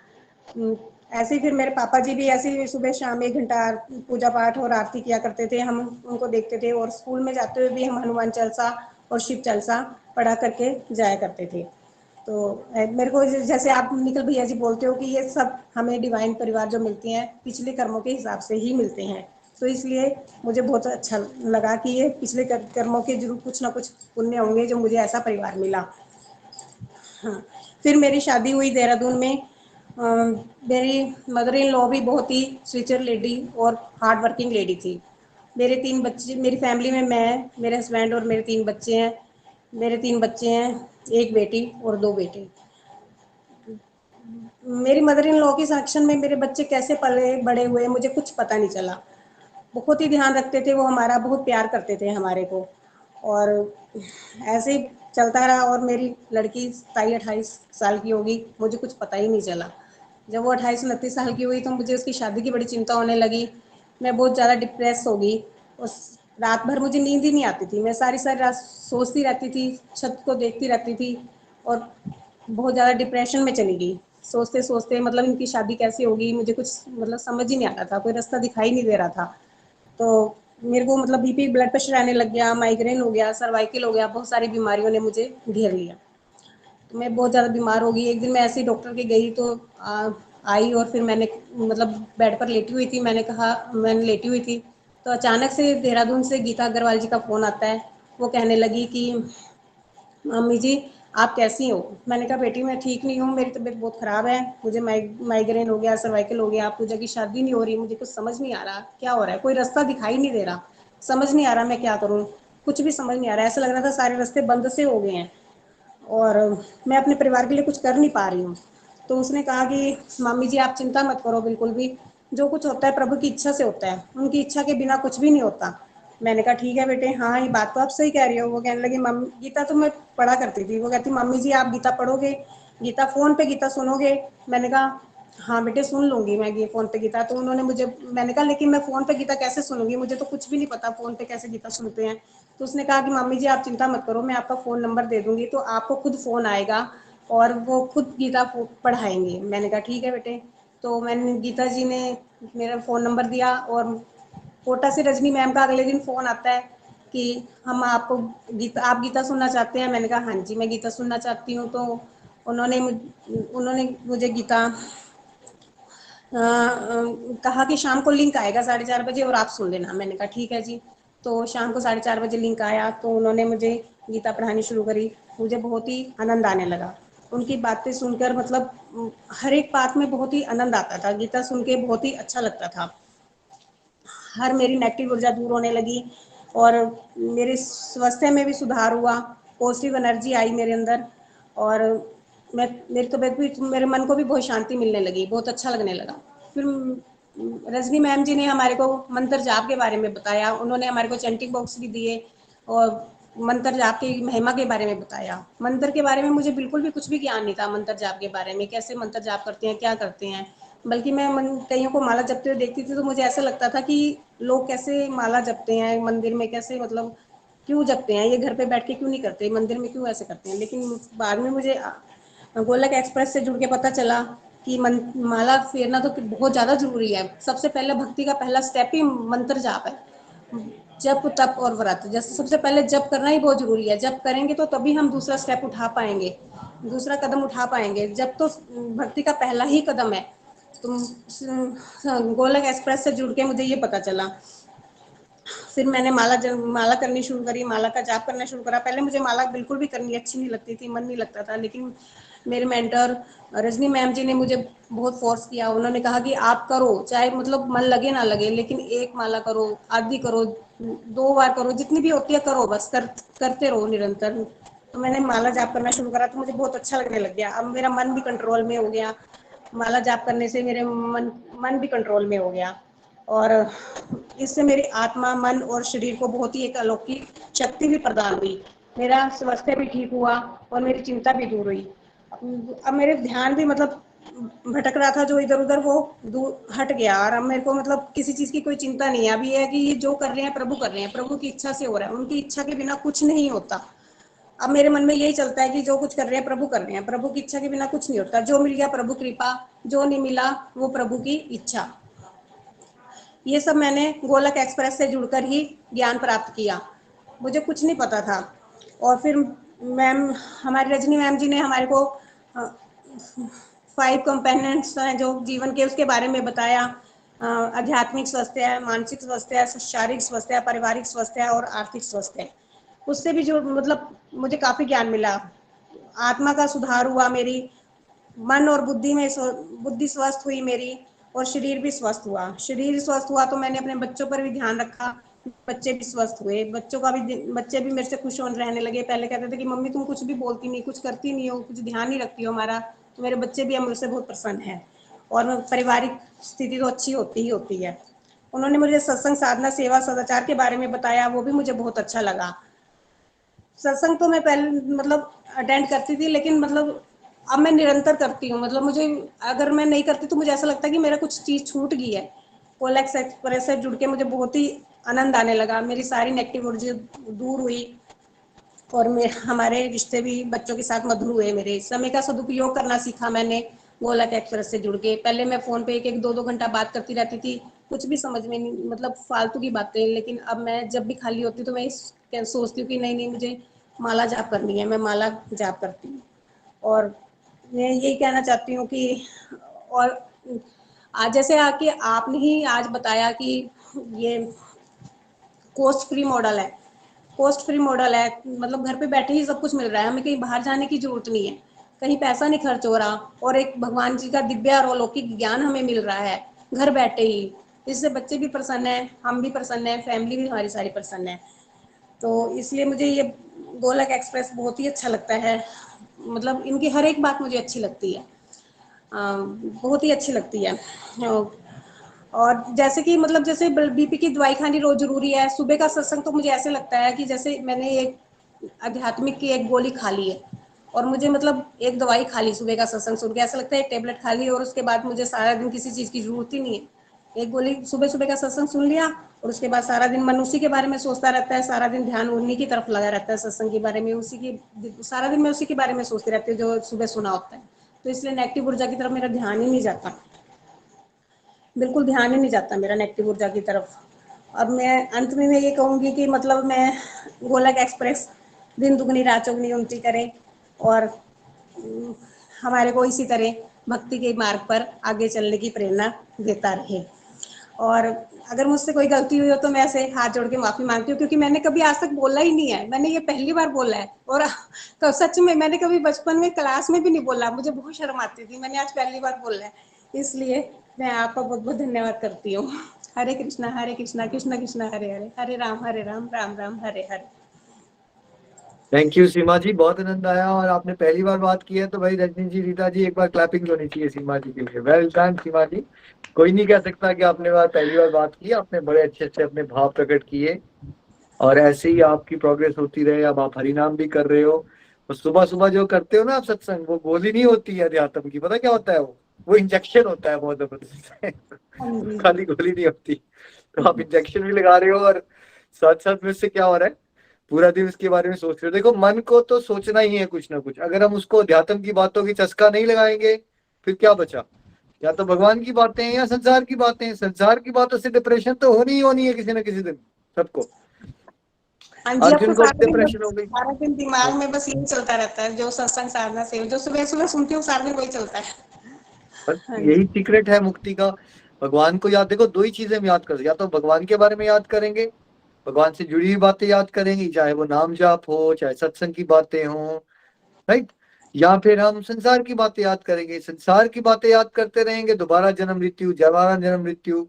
ऐसे ही फिर मेरे पापा जी भी ऐसे ही सुबह शाम 1 घंटा पूजा पाठ और आरती किया करते थे, हम उनको देखते थे। और स्कूल में जाते हुए भी हम हनुमान चालीसा और शिव चालीसा पढ़ा करके जाया करते थे। तो मेरे को जैसे आप निखिल भैया जी बोलते हो कि ये सब हमें डिवाइन परिवार जो मिलती हैं पिछले कर्मों के हिसाब से ही मिलते हैं, तो इसलिए मुझे बहुत अच्छा लगा कि ये पिछले कर्मों के जरूर कुछ ना कुछ पुण्य होंगे जो मुझे ऐसा परिवार मिला। हाँ, फिर मेरी शादी हुई देहरादून में। मेरी मदर इन लॉ भी बहुत ही स्विचर लेडी और हार्ड वर्किंग लेडी थी। मेरे 3 बच्चे, मेरी फैमिली में मैं, मेरे हस्बैंड और मेरे 3 बच्चे हैं। मेरे 3 बच्चे हैं, 1 बेटी और 2 बेटे। मेरी मदर इन लॉ के सेक्शन में मेरे बच्चे कैसे पले बड़े हुए मुझे कुछ पता नहीं चला। बहुत ही ध्यान रखते थे वो हमारा, बहुत प्यार करते थे हमारे को, और ऐसे ही चलता रहा। और मेरी लड़की 27-28 साल की होगी, मुझे कुछ पता ही नहीं चला। जब वो 28-29 साल की हुई तो मुझे उसकी शादी की बड़ी चिंता होने लगी। मैं बहुत ज़्यादा डिप्रेस हो गई। उस रात भर मुझे नींद ही नहीं आती थी, मैं सारी सारी रात सोचती रहती थी, छत को देखती रहती थी और बहुत ज़्यादा डिप्रेशन में चली गई। सोचते सोचते मतलब इनकी शादी कैसे होगी, मुझे कुछ मतलब समझ ही नहीं आता था, कोई रास्ता दिखाई नहीं दे रहा था। तो मेरे को मतलब बीपी ब्लड प्रेशर आने लग गया, माइग्रेन हो गया, सर्वाइकल हो गया, बहुत सारी बीमारियों ने मुझे घेर लिया। तो मैं बहुत ज़्यादा बीमार हो गई। एक दिन मैं ऐसे ही डॉक्टर के गई तो आई, और फिर मैंने मतलब बेड पर लेटी हुई थी, मैंने लेटी हुई थी तो अचानक से देहरादून से गीता अग्रवाल जी का फ़ोन आता है। वो कहने लगी कि मम्मी जी आप कैसी हो? मैंने कहा बेटी मैं ठीक नहीं हूँ, मेरी तबीयत बहुत ख़राब है, मुझे माइग्रेन हो गया, सर्वाइकल हो गया, पूजा की शादी नहीं हो रही, मुझे कुछ समझ नहीं आ रहा क्या हो रहा है, कोई रास्ता दिखाई नहीं दे रहा, समझ नहीं आ रहा मैं क्या करूं, कुछ भी समझ नहीं आ रहा। ऐसा लग रहा था सारे रास्ते बंद से हो गए हैं और मैं अपने परिवार के लिए कुछ कर नहीं पा रही हूँ। तो उसने कहा कि मामी जी आप चिंता मत करो बिल्कुल भी, जो कुछ होता है प्रभु की इच्छा से होता है, उनकी इच्छा के बिना कुछ भी नहीं होता। मैंने कहा ठीक है बेटे, हाँ ये बात तो आप सही कह रही हो। वो कहने लगी मम्मी गीता तो मैं पढ़ा करती थी। वो कहती मम्मी जी आप गीता पढ़ोगे, गीता फोन पे गीता सुनोगे? मैंने कहा हाँ बेटे सुन लूंगी मैं ये फोन पे गीता। तो उन्होंने मुझे, मैंने कहा लेकिन मैं फोन पे गीता कैसे सुनूंगी, मुझे तो कुछ भी नहीं पता फोन पे कैसे गीता सुनते हैं। तो उसने कहा कि मम्मी जी आप चिंता मत करो, मैं आपका फ़ोन नंबर दे दूंगी तो आपको खुद फ़ोन आएगा और वो खुद गीता पढ़ाएंगे। मैंने कहा ठीक है बेटे। तो मैंने, गीता जी ने मेरा फ़ोन नंबर दिया और कोटा से रजनी मैम का अगले दिन फ़ोन आता है कि हम आपको आप गीता सुनना चाहते हैं? मैंने कहा हाँ जी मैं गीता सुनना चाहती हूँ। तो उन्होंने मुझे गीता कहा कि शाम को लिंक आएगा 4:30 बजे और आप सुन लेना। मैंने कहा ठीक है जी। तो शाम को 4:30 बजे लिंक आया तो उन्होंने मुझे गीता पढ़ानी शुरू करी। मुझे बहुत ही आनंद आने लगा उनकी बातें सुनकर, मतलब हर एक बात में बहुत ही आनंद आता था। गीता सुन के बहुत ही अच्छा लगता था। हर मेरी नेगेटिव ऊर्जा दूर होने लगी और मेरे स्वास्थ्य में भी सुधार हुआ, पॉजिटिव एनर्जी आई मेरे अंदर और मेरी तबीयत भी, मेरे मन को भी बहुत शांति मिलने लगी, बहुत अच्छा लगने लगा। फिर रजनी मैम जी ने हमारे को मंत्र जाप के बारे में बताया, उन्होंने हमारे को चैंटिंग बॉक्स भी दिए और मंत्र जाप की महिमा के बारे में बताया। मंत्र के बारे में मुझे बिल्कुल भी कुछ भी ज्ञान नहीं था, मंत्र जाप के बारे में, कैसे मंत्र जाप करते हैं, क्या करते हैं। बल्कि मैं कईयों को माला जपते हुए देखती थी तो मुझे ऐसा लगता था कि लोग कैसे माला जपते हैं मंदिर में, कैसे मतलब क्यों जपते हैं, ये घर पे बैठ के क्यों नहीं करते, मंदिर में क्यों ऐसे करते हैं। लेकिन बाद में मुझे गोलक एक्सप्रेस से जुड़ के पता चला कि माला फेरना तो बहुत ज़्यादा जरूरी है। सबसे पहले भक्ति का पहला स्टेप ही मंत्र जाप है, जप तप और व्रत। जैसे सबसे पहले जप करना ही बहुत जरूरी है, जप करेंगे तो तभी हम दूसरा स्टेप उठा पाएंगे, दूसरा कदम उठा पाएंगे। जब तो भक्ति का पहला ही कदम है। तो गोलक एक्सप्रेस से जुड़ के मुझे ये पता चला। फिर मैंने माला करनी शुरू करी, माला का जाप करना शुरू करा। पहले मुझे माला बिल्कुल भी करनी अच्छी नहीं लगती थी, मन नहीं लगता था। लेकिन मेरे मेंटर रजनी मैम जी ने मुझे बहुत फोर्स किया। उन्होंने कहा कि आप करो, चाहे मतलब मन लगे ना लगे, लेकिन एक माला करो, आधी करो, 2 बार करो, जितनी भी होती है करो, बस करते रहो निरंतर। तो मैंने माला जाप करना शुरू करा तो मुझे बहुत अच्छा लगने लग गया। अब मेरा मन भी कंट्रोल में हो गया, माला जाप करने से मेरे मन भी कंट्रोल में हो गया और इससे मेरी आत्मा, मन और शरीर को बहुत ही एक अलौकिक शक्ति भी प्रदान हुई। मेरा स्वास्थ्य भी ठीक हुआ और मेरी चिंता भी दूर हुई। अब मेरे ध्यान भी मतलब भटक रहा था जो इधर उधर, वो दूर हट गया और अब मेरे को मतलब किसी चीज की कोई चिंता नहीं है। अब ये है कि ये जो कर रहे हैं प्रभु कर रहे हैं, प्रभु की इच्छा से हो रहा है, उनकी इच्छा के बिना कुछ नहीं होता। अब मेरे मन में यही चलता है कि जो कुछ कर रहे हैं प्रभु कर रहे हैं, प्रभु की इच्छा के बिना कुछ नहीं होता। जो मिल गया प्रभु कृपा, जो नहीं मिला वो प्रभु की इच्छा। ये सब मैंने गोलक एक्सप्रेस से जुड़कर ही ज्ञान प्राप्त किया, मुझे कुछ नहीं पता था। और फिर मैम, हमारी रजनी मैम जी ने हमारे को 5 कंपोनेंट्स हैं जो जीवन के, उसके बारे में बताया। आध्यात्मिक स्वास्थ्य है, मानसिक स्वास्थ्य है, शारीरिक स्वास्थ्य है, पारिवारिक स्वास्थ्य है और आर्थिक स्वास्थ्य है। उससे भी जो मतलब मुझे काफी ज्ञान मिला, आत्मा का सुधार हुआ, मेरी मन और बुद्धि में बुद्धि स्वस्थ हुई मेरी और शरीर भी स्वस्थ हुआ। शरीर स्वस्थ हुआ तो मैंने अपने बच्चों पर भी ध्यान रखा, बच्चे भी स्वस्थ हुए। बच्चे भी मेरे से खुश होने रहने लगे। पहले कहते थे कि मम्मी तुम कुछ भी बोलती नहीं, कुछ करती नहीं हो, कुछ ध्यान नहीं रखती हो हमारा। तो मेरे बच्चे भी अब मुझसे बहुत प्रसन्न हैं और पारिवारिक स्थिति तो अच्छी होती ही होती है। उन्होंने मुझे सत्संग, साधना, सेवा, सदाचार के बारे में बताया, वो भी मुझे बहुत अच्छा लगा। सत्संग तो मैं पहले मतलब अटेंड करती थी, लेकिन मतलब अब मैं निरंतर करती हूँ। मतलब मुझे, अगर मैं नहीं करती तो मुझे ऐसा लगता है कि मेरा कुछ चीज छूट गई है। कोलैक्स एक्सप्रेस से जुड़ के मुझे बहुत ही आनंद आने लगा, मेरी सारी नेगेटिव ऊर्जा दूर हुई और हमारे रिश्ते भी बच्चों के साथ मधुर हुए। मेरे समय का सदुपयोग करना सीखा मैंने गोलक एक्सप्रेस से जुड़ के। पहले मैं फोन पे 1-1, 2-2 घंटा बात करती रहती थी, कुछ भी समझ में नहीं, मतलब फालतू की बातें। लेकिन अब मैं जब भी खाली होती हूँ तो मैं सोचती हूँ कि नहीं नहीं, मुझे माला जाप करनी है, मैं माला जाप करती हूँ। और मैं यही कहना चाहती हूँ कि, और आज जैसे आके आपने ही आज बताया कि ये कॉस्ट फ्री मॉडल है, कॉस्ट फ्री मॉडल है, मतलब घर पे बैठे ही सब कुछ मिल रहा है, हमें कहीं बाहर जाने की जरूरत नहीं है, कहीं पैसा नहीं खर्च हो रहा और एक भगवान जी का दिव्य और अलौकिक ज्ञान हमें मिल रहा है घर बैठे ही। इससे बच्चे भी प्रसन्न हैं, हम भी प्रसन्न हैं, फैमिली भी हमारी सारी प्रसन्न है। तो इसलिए मुझे ये गोलक एक्सप्रेस बहुत ही अच्छा लगता है। मतलब इनकी हर एक बात मुझे अच्छी लगती है, बहुत ही अच्छी लगती है। और जैसे कि मतलब जैसे बीपी की दवाई खानी रोज जरूरी है, सुबह का सत्संग तो मुझे ऐसे लगता है कि जैसे मैंने एक आध्यात्मिक की एक गोली खा ली है और मुझे मतलब एक दवाई खा ली सुबह का सत्संग सुन के, ऐसा लगता है एक टेबलेट खा ली और उसके बाद मुझे सारा दिन किसी चीज़ की जरूरत ही नहीं है। एक गोली सुबह सुबह का सत्संग सुन लिया और उसके बाद सारा दिन मन उसी के बारे में सोचता रहता है, सारा दिन ध्यान उन्हीं की तरफ लगा रहता है, सत्संग के बारे में, उसी की सारा दिन मैं उसी के बारे में सोचती रहती हूँ जो सुबह सुना होता है। तो इसलिए नेगेटिव ऊर्जा की तरफ मेरा ध्यान ही नहीं जाता, बिल्कुल ध्यान ही नहीं जाता मेरा नेगेटिव ऊर्जा की तरफ। अब मैं अंत में मैं ये कहूँगी कि मतलब मैं गोलक एक्सप्रेस दिन दुगनी रात चौगनी उन्नति करे और हमारे को इसी तरह भक्ति के मार्ग पर आगे चलने की प्रेरणा देता रहे। और अगर मुझसे कोई गलती हुई हो तो मैं ऐसे हाथ जोड़ के माफी मांगती हूँ, क्योंकि मैंने कभी आज तक बोला ही नहीं है, मैंने ये पहली बार बोला है। और तो सच में मैंने कभी बचपन में क्लास में भी नहीं बोला, मुझे बहुत शर्म आती थी, मैंने आज पहली बार बोला है। इसलिए मैं आपका बहुत बहुत धन्यवाद करती हूँ। हरे कृष्णा कृष्ण कृष्ण हरे हरे, हरे राम राम राम हरे हरे। थैंक यू सीमा जी, बहुत आनंद आया। और आपने पहली बार बात की है तो भाई रजनी जी, रीता जी, एक बार क्लैपिंग होनी चाहिए सीमा जी के लिए। वेल डन सीमा जी। कोई नहीं कह सकता कि आपने पहली बार बात की, आपने बड़े अच्छे अच्छे अपने भाव प्रकट किए और ऐसे ही आपकी प्रोग्रेस होती रहे। अब आप हरिनाम भी कर रहे हो और सुबह सुबह जो करते हो ना आप सत्संग, वो गोली नहीं होती है अध्यात्म की, पता क्या होता है? वो इंजेक्शन होता है बहुत जबरदस्त। खाली गोली नहीं होती। तो आप इंजेक्शन भी लगा रहे हो और साथ साथ में उससे क्या हो रहा है, पूरा दिन उसके बारे में सोच रहे हो। देखो, मन को तो सोचना ही है कुछ ना कुछ। अगर हम उसको अध्यात्म की बातों की चस्का नहीं लगाएंगे फिर क्या बचा? या तो भगवान की बातें हैं या संसार की बातें हैं। संसार की बातों से डिप्रेशन तो होनी ही होनी है किसी न किसी दिन सबको। हाँ जी, अब तो अर्जुन को डिप्रेशन हो गई। सारा दिन दिमाग में बस यही चलता रहता है, जो सत्संग साधना से जो सुबह सुबह सुनती हूँ सारा दिन वही चलता है। बस हाँ जी। यही सीक्रेट है मुक्ति का। भगवान को याद, देखो दो ही चीजें हम याद कर, या तो भगवान के बारे में याद करेंगे, भगवान से जुड़ी हुई बातें याद करेंगे, चाहे वो नाम जाप हो, चाहे सत्संग की बातें हो, राइट। या फिर हम संसार की बातें याद करेंगे। संसार की बातें याद करते रहेंगे, दोबारा जन्म मृत्यु, दोबारा जन्म मृत्यु।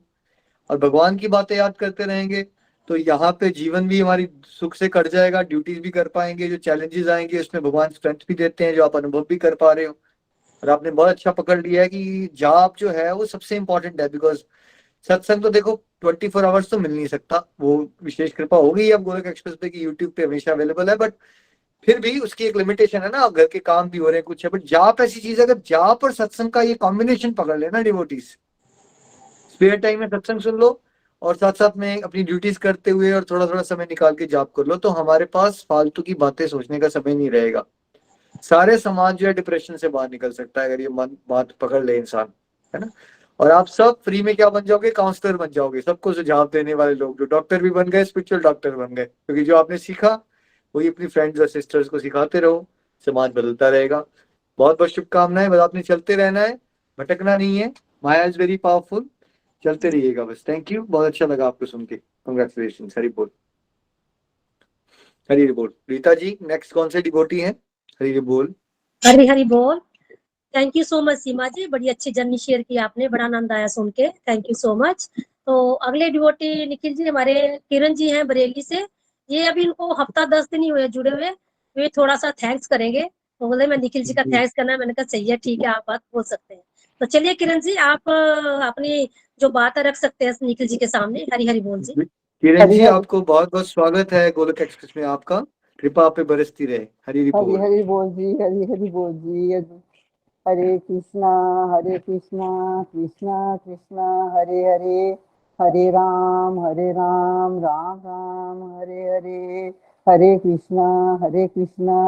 और भगवान की बातें याद करते रहेंगे तो यहाँ पे जीवन भी हमारी सुख से कट जाएगा, ड्यूटीज भी कर पाएंगे, जो चैलेंजेस आएंगे उसमें भगवान स्ट्रेंथ भी देते हैं, जो आप अनुभव भी कर पा रहे हो। और आपने बहुत अच्छा पकड़ लिया है कि जाप जो है वो सबसे इंपॉर्टेंट है। बिकॉज सत्संग तो देखो 24 आवर्स तो मिल नहीं सकता, वो विशेष कृपा हो गई अब गोलक एक्सप्रेस पे कि यूट्यूब पे हमेशा अवेलेबल है, बट फिर भी उसकी एक लिमिटेशन है ना। अब घर के काम भी हो रहे हैं कुछ है, बट जाप ऐसी चीज है, अगर जाप और सत्संग का ये कॉम्बिनेशन पकड़ लेना डिवोटीज, स्पेयर टाइम में सत्संग सुन लो और साथ साथ में अपनी ड्यूटीज करते हुए और थोड़ा थोड़ा समय निकाल के जाप कर लो, तो हमारे पास फालतू की बातें सोचने का समय नहीं रहेगा। सारे समाज जो है डिप्रेशन से बाहर निकल सकता है अगर ये मन बात पकड़ ले इंसान, है ना। और आप सब फ्री में क्या बन जाओगे? काउंसलर बन जाओगे, सबको सुझाव देने वाले लोग, जो डॉक्टर भी बन गए, स्पिरिचुअल डॉक्टर बन गए, क्योंकि जो आपने सीखा वही अपनी फ्रेंड्स और सिस्टर्स को सिखाते रहो, समाज बदलता रहेगा। बहुत बहुत शुभकामनाएं। बस आपने चलते रहना है, भटकना नहीं है। माया इज वेरी पावरफुल, चलते रहिएगा बस। थैंक यू, बहुत अच्छा लगा आपको सुन के। कंग्रेचुलेशन। हरी बोल, हरी बोल। रीता जी, नेक्स्ट कौन से डिवोटी हैं? हरी बोल। हरी हरी बोल। थैंक यू सो मच सीमा जी, बड़ी अच्छी जर्नी शेयर की आपने, बड़ा आनंद आया सुन के, थैंक यू सो मच। तो अगले डिवोटी निखिल जी हमारे किरण जी हैं बरेली से। ये अभी इनको हफ्ता 10 दिन ही हुए जुड़े हुए, तो ये थोड़ा सा थैंक्स करेंगे। तो बोले मैं निखिल जी का थैंक्स करना है, मैंने कहा सही है, ठीक है, आप बात बोल सकते हैं। तो चलिए किरण जी, आप अपनी जो बात रख सकते हैं निखिल जी के सामने। हरी हरी बोल जी। किरण जी, आपको बहुत बहुत स्वागत है गोलक एक्सप्रेस में। आपका कृपा आप पे बरसती रहे। हरी बोल। हरी बोल जी, हरी बोल जी। हरे कृष्णा कृष्णा कृष्णा हरे हरे, हरे राम राम राम हरे हरे, हरे कृष्णा कृष्णा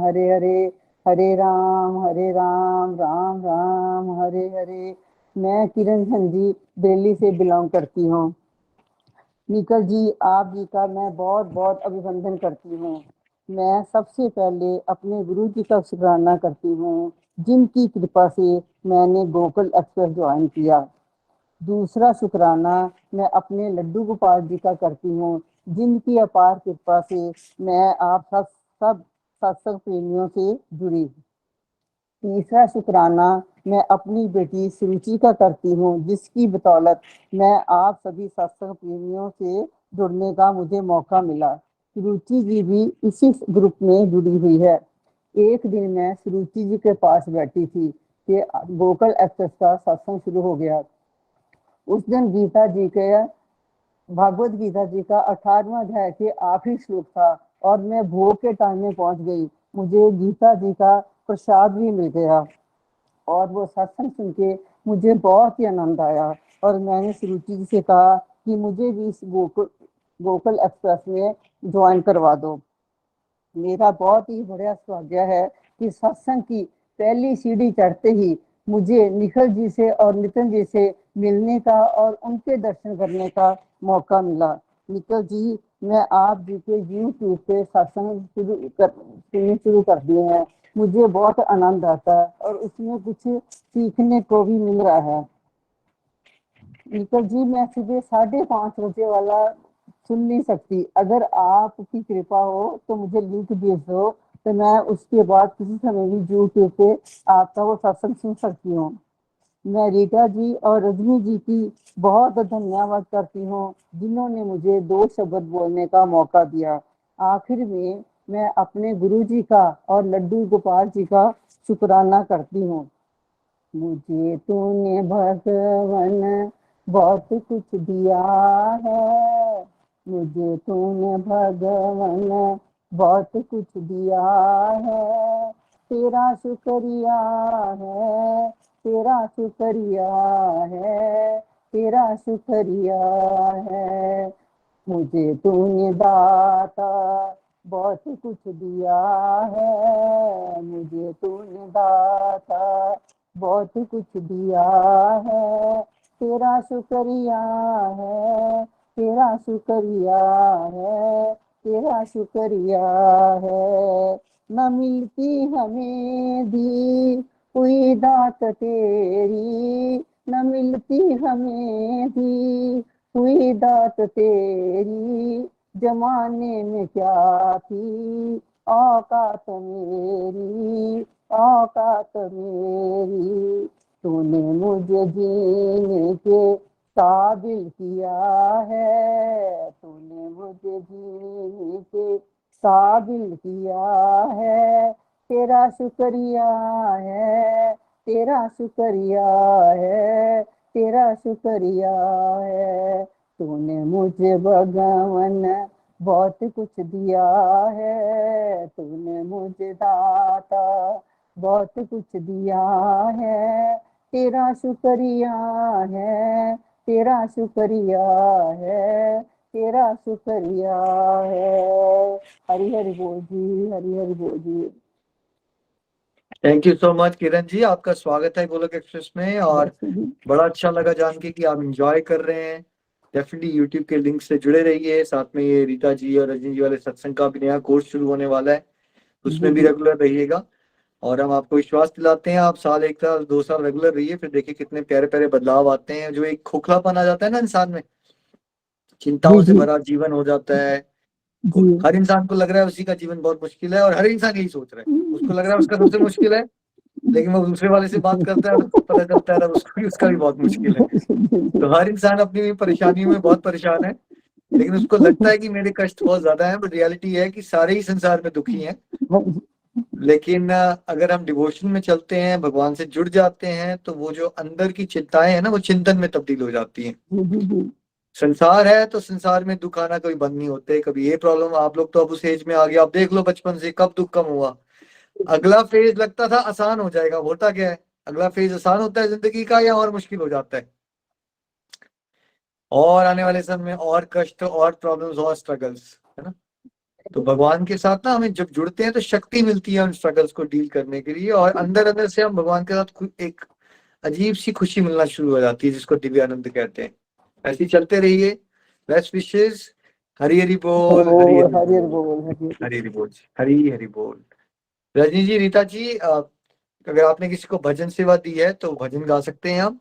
हरे हरे, हरे राम राम राम हरे हरे। मैं किरण जी दिल्ली से बिलोंग करती हूँ। निखिल जी, आप जी का मैं बहुत बहुत अभिनंदन करती हूँ। मैं सबसे पहले अपने गुरु जी का शुक्राना करती हूँ, जिनकी कृपा से मैंने गोकुल एक्सप्रेस ज्वाइन किया। दूसरा शुक्राना मैं अपने लड्डू गोपाल जी का करती हूँ, जिनकी अपार कृपा से मैं आप सब सत्संग प्रेमियों से जुड़ी। तीसरा शुक्राना मैं अपनी बेटी सुरुचि का करती हूँ, जिसकी बदौलत मैं आप सभी सत्संग प्रेमियों से जुड़ने का मुझे मौका मिला। सुरुचि जी भी इसी ग्रुप में जुड़ी हुई है। एक दिन मैं सुरुचि जी के पास बैठी थी कि वोकल एक्सेस का सत्संग शुरू हो गया। उस दिन गीता जी के भागवत गीता जी का 18वां अध्याय के आखिरी श्लोक था और मैं भोग के टाइम में पहुंच गई। मुझे गीता जी का प्रसाद भी मिल गया और वो सत्संग सुन के मुझे बहुत ही आनंद आया और मैंने सुरुचि जी से कहा कि मुझे भी इस वोकल एक्सप्रेस में ज्वाइन करवा दो। मेरा बहुत ही बड़ा सौभाग्य है कि सत्संग की पहली सीढ़ी चढ़ते ही मुझे निखिल जी से और नितिन जी से मिलने का और उनके दर्शन करने का मौका मिला। निखिल जी, मैं आप जी के YouTube पे सत्संग शुरू कर दिए हैं। मुझे बहुत आनंद आता है और उसमें कुछ सीखने को भी मिल रहा है। निखिल जी, मैं सुबह 5:30 बजे वाला सुन नहीं सकती। अगर आपकी कृपा हो तो मुझे लिंक भेज दो, तो मैं उसके बाद किसी समय भी YouTube पे आपका वो सत्संग सुन सकती हूँ। मैं रीटा जी और रजनी जी की बहुत धन्यवाद करती हूँ, जिन्होंने मुझे 2 शब्द बोलने का मौका दिया। आखिर में मैं अपने गुरु जी का और लड्डू गोपाल जी का शुक्राना करती हूँ। मुझे तूने भगवान बहुत कुछ दिया है, मुझे तूने भगवान बहुत कुछ दिया है। तेरा शुक्रिया है, तेरा शुक्रिया है, तेरा शुक्रिया है। मुझे तूने दाता बहुत कुछ दिया है, मुझे तूने दाता बहुत कुछ दिया है। तेरा शुक्रिया है, तेरा शुक्रिया है, तेरा शुक्रिया है। न मिलती हमें दी कोई दात तेरी, न मिलती हमें दी कोई दात तेरी। जमाने में क्या थी औकात मेरी, औकात मेरी। तूने मुझे जीने के काबिल किया है, तूने मुझे जीने के काबिल किया है। तेरा शुक्रिया है, तेरा शुक्रिया है, तेरा शुक्रिया है। तूने मुझे भगवान बहुत कुछ दिया है, तूने मुझे दाता बहुत कुछ दिया है। तेरा शुक्रिया है, तेरा शुक्रिया है, तेरा शुक्रिया है। हरि हरि बोल जी, हरि हरि बोल जी। Thank you so much Kiran ji, आपका स्वागत है गोलोक एक्सप्रेस में और बड़ा अच्छा लगा जान के कि आप एंजॉय कर रहे हैं। डेफिनेटली यूट्यूब के लिंक से जुड़े रहिए। साथ में ये रीता जी और रजनी जी वाले सत्संग का भी नया कोर्स शुरू होने वाला है, उसमें भी रेगुलर रहिएगा। और हम आपको विश्वास दिलाते हैं, आप साल 1 साल 2 साल रेगुलर रहिए, फिर देखिए कितने प्यारे प्यारे बदलाव आते हैं। जो एक खोखलापन आ जाता है ना इंसान में, चिंताओं से भरा जीवन हो जाता है। हर इंसान को लग रहा है उसी का जीवन बहुत मुश्किल है और हर इंसान यही सोच रहा है, उसको लग रहा है उसका सबसे मुश्किल है, लेकिन वो दूसरे वाले से बात करता है तो पता चलता है उसका भी बहुत मुश्किल है। तो हर इंसान अपनी परेशानियों में बहुत परेशान है, लेकिन उसको लगता है कि मेरे कष्ट बहुत ज्यादा हैं, बट रियलिटी है कि सारे ही संसार में दुखी हैं। लेकिन अगर हम डिवोशन में चलते हैं, भगवान से जुड़ जाते हैं, तो वो जो अंदर की चिंताएं हैं ना, वो चिंतन में तब्दील हो जाती हैं। संसार है तो संसार में दुख आना कभी बंद नहीं होते। कभी ये प्रॉब्लम, आप लोग तो अब उस एज में आ गए, आप देख लो बचपन से कब दुख कम हुआ। अगला फेज लगता था आसान हो जाएगा, होता क्या है, अगला फेज आसान होता है जिंदगी का या और मुश्किल हो जाता है, और आने वाले समय में और कष्ट और प्रॉब्लम्स और स्ट्रगल्स, है ना। तो भगवान के साथ ना हमें जब जुड़ते हैं तो शक्ति मिलती है उन स्ट्रगल्स को डील करने के लिए, और अंदर अंदर से हम भगवान के साथ एक अजीब सी खुशी मिलना शुरू हो जाती है, जिसको दिव्य आनंद कहते हैं। ऐसे ही चलते रहिए। बेस्ट विशेष। हरि हरि बोल, हरि हरि बोल, हरि हरि बोल, हरि हरि बोल। रजनी जी, रीता जी, अगर आपने किसी को भजन सेवा दी है तो भजन गा सकते हैं हम।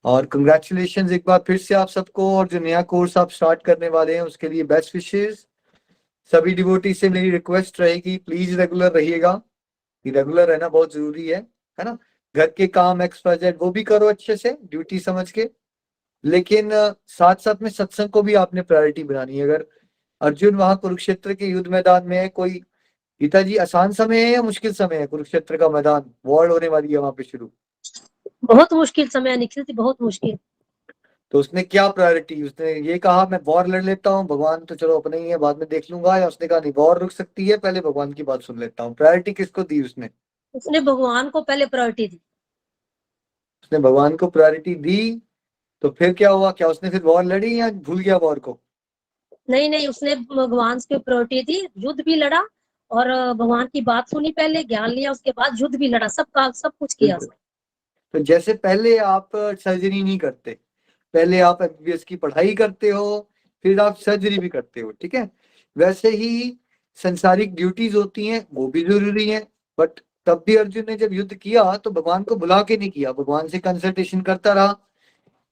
और कंग्रेचुलेशन एक बार फिर से आप सबको, और जो नया कोर्स आप स्टार्ट करने वाले हैं उसके लिए बेस्ट विशेष। सभी डिवोटी से मेरी रिक्वेस्ट रहेगी, प्लीज रेगुलर रहिएगा। कि रेगुलर रहना बहुत जरूरी है ना। घर के काम XYZ वो भी करो अच्छे से, ड्यूटी समझ के, लेकिन साथ साथ में सत्संग को भी आपने प्रायोरिटी बनानी है। अगर अर्जुन वहां कुरुक्षेत्र के युद्ध मैदान में है, कोई पिताजी आसान समय है या मुश्किल समय है? कुरुक्षेत्र का मैदान, वॉर होने वाली है वहां पे शुरू, बहुत मुश्किल समय निखिल जी, बहुत मुश्किल। तो उसने क्या प्रायोरिटी, उसने ये कहा मैं वॉर लड़ लेता हूँ, भगवान तो चलो अपने ही है बाद में देख लूंगा, या उसने कहा नहीं वॉर रुक सकती है, पहले भगवान की बात सुन लेता हूँ? प्रायोरिटी किसको दी उसने? उसने भगवान को पहले प्रायोरिटी दी। उसने भगवान को प्रायोरिटी दी, तो फिर क्या हुआ? क्या उसने फिर वॉर लड़ी या भूल गया वॉर को? नहीं नहीं, उसने भगवान की प्रायोरिटी दी, युद्ध भी लड़ा और भगवान की बात सुनी, पहले ज्ञान लिया, उसके बाद युद्ध भी लड़ा, सब कुछ किया उसने। तो जैसे पहले आप सर्जरी नहीं करते, पहले आप MBBS की पढ़ाई करते हो, फिर आप सर्जरी भी करते हो, ठीक है, वैसे ही संसारिक ड्यूटीज होती हैं, वो भी जरूरी है। बट तब भी अर्जुन ने जब युद्ध किया तो भगवान को बुला के नहीं किया, भगवान से कंसल्टेशन करता रहा,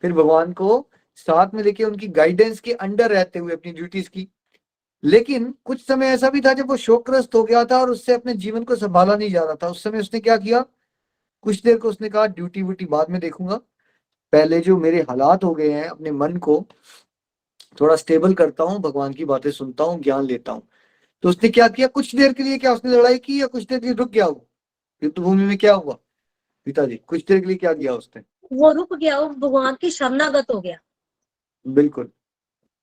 फिर भगवान को साथ में लेके उनकी गाइडेंस के अंडर रहते हुए अपनी ड्यूटीज की। लेकिन कुछ समय ऐसा भी था जब वो शोकग्रस्त हो गया था और उससे अपने जीवन को संभाला नहीं जा रहा था, उस समय उसने क्या किया? कुछ देर को उसने कहा ड्यूटी वूटी बाद में देखूंगा, पहले जो मेरे हालात हो गए हैं अपने मन को थोड़ा स्टेबल करता हूँ, भगवान की बातें सुनता हूँ, ज्ञान लेता हूँ। तो उसने क्या किया? कुछ देर के लिए क्या उसने लड़ाई की या कुछ देर के लिए रुक गया? वो युद्ध भूमि में क्या हुआ पिताजी, कुछ देर के लिए क्या किया उसने? वो रुक गया, वो भगवान की शरणागत हो गया। बिल्कुल,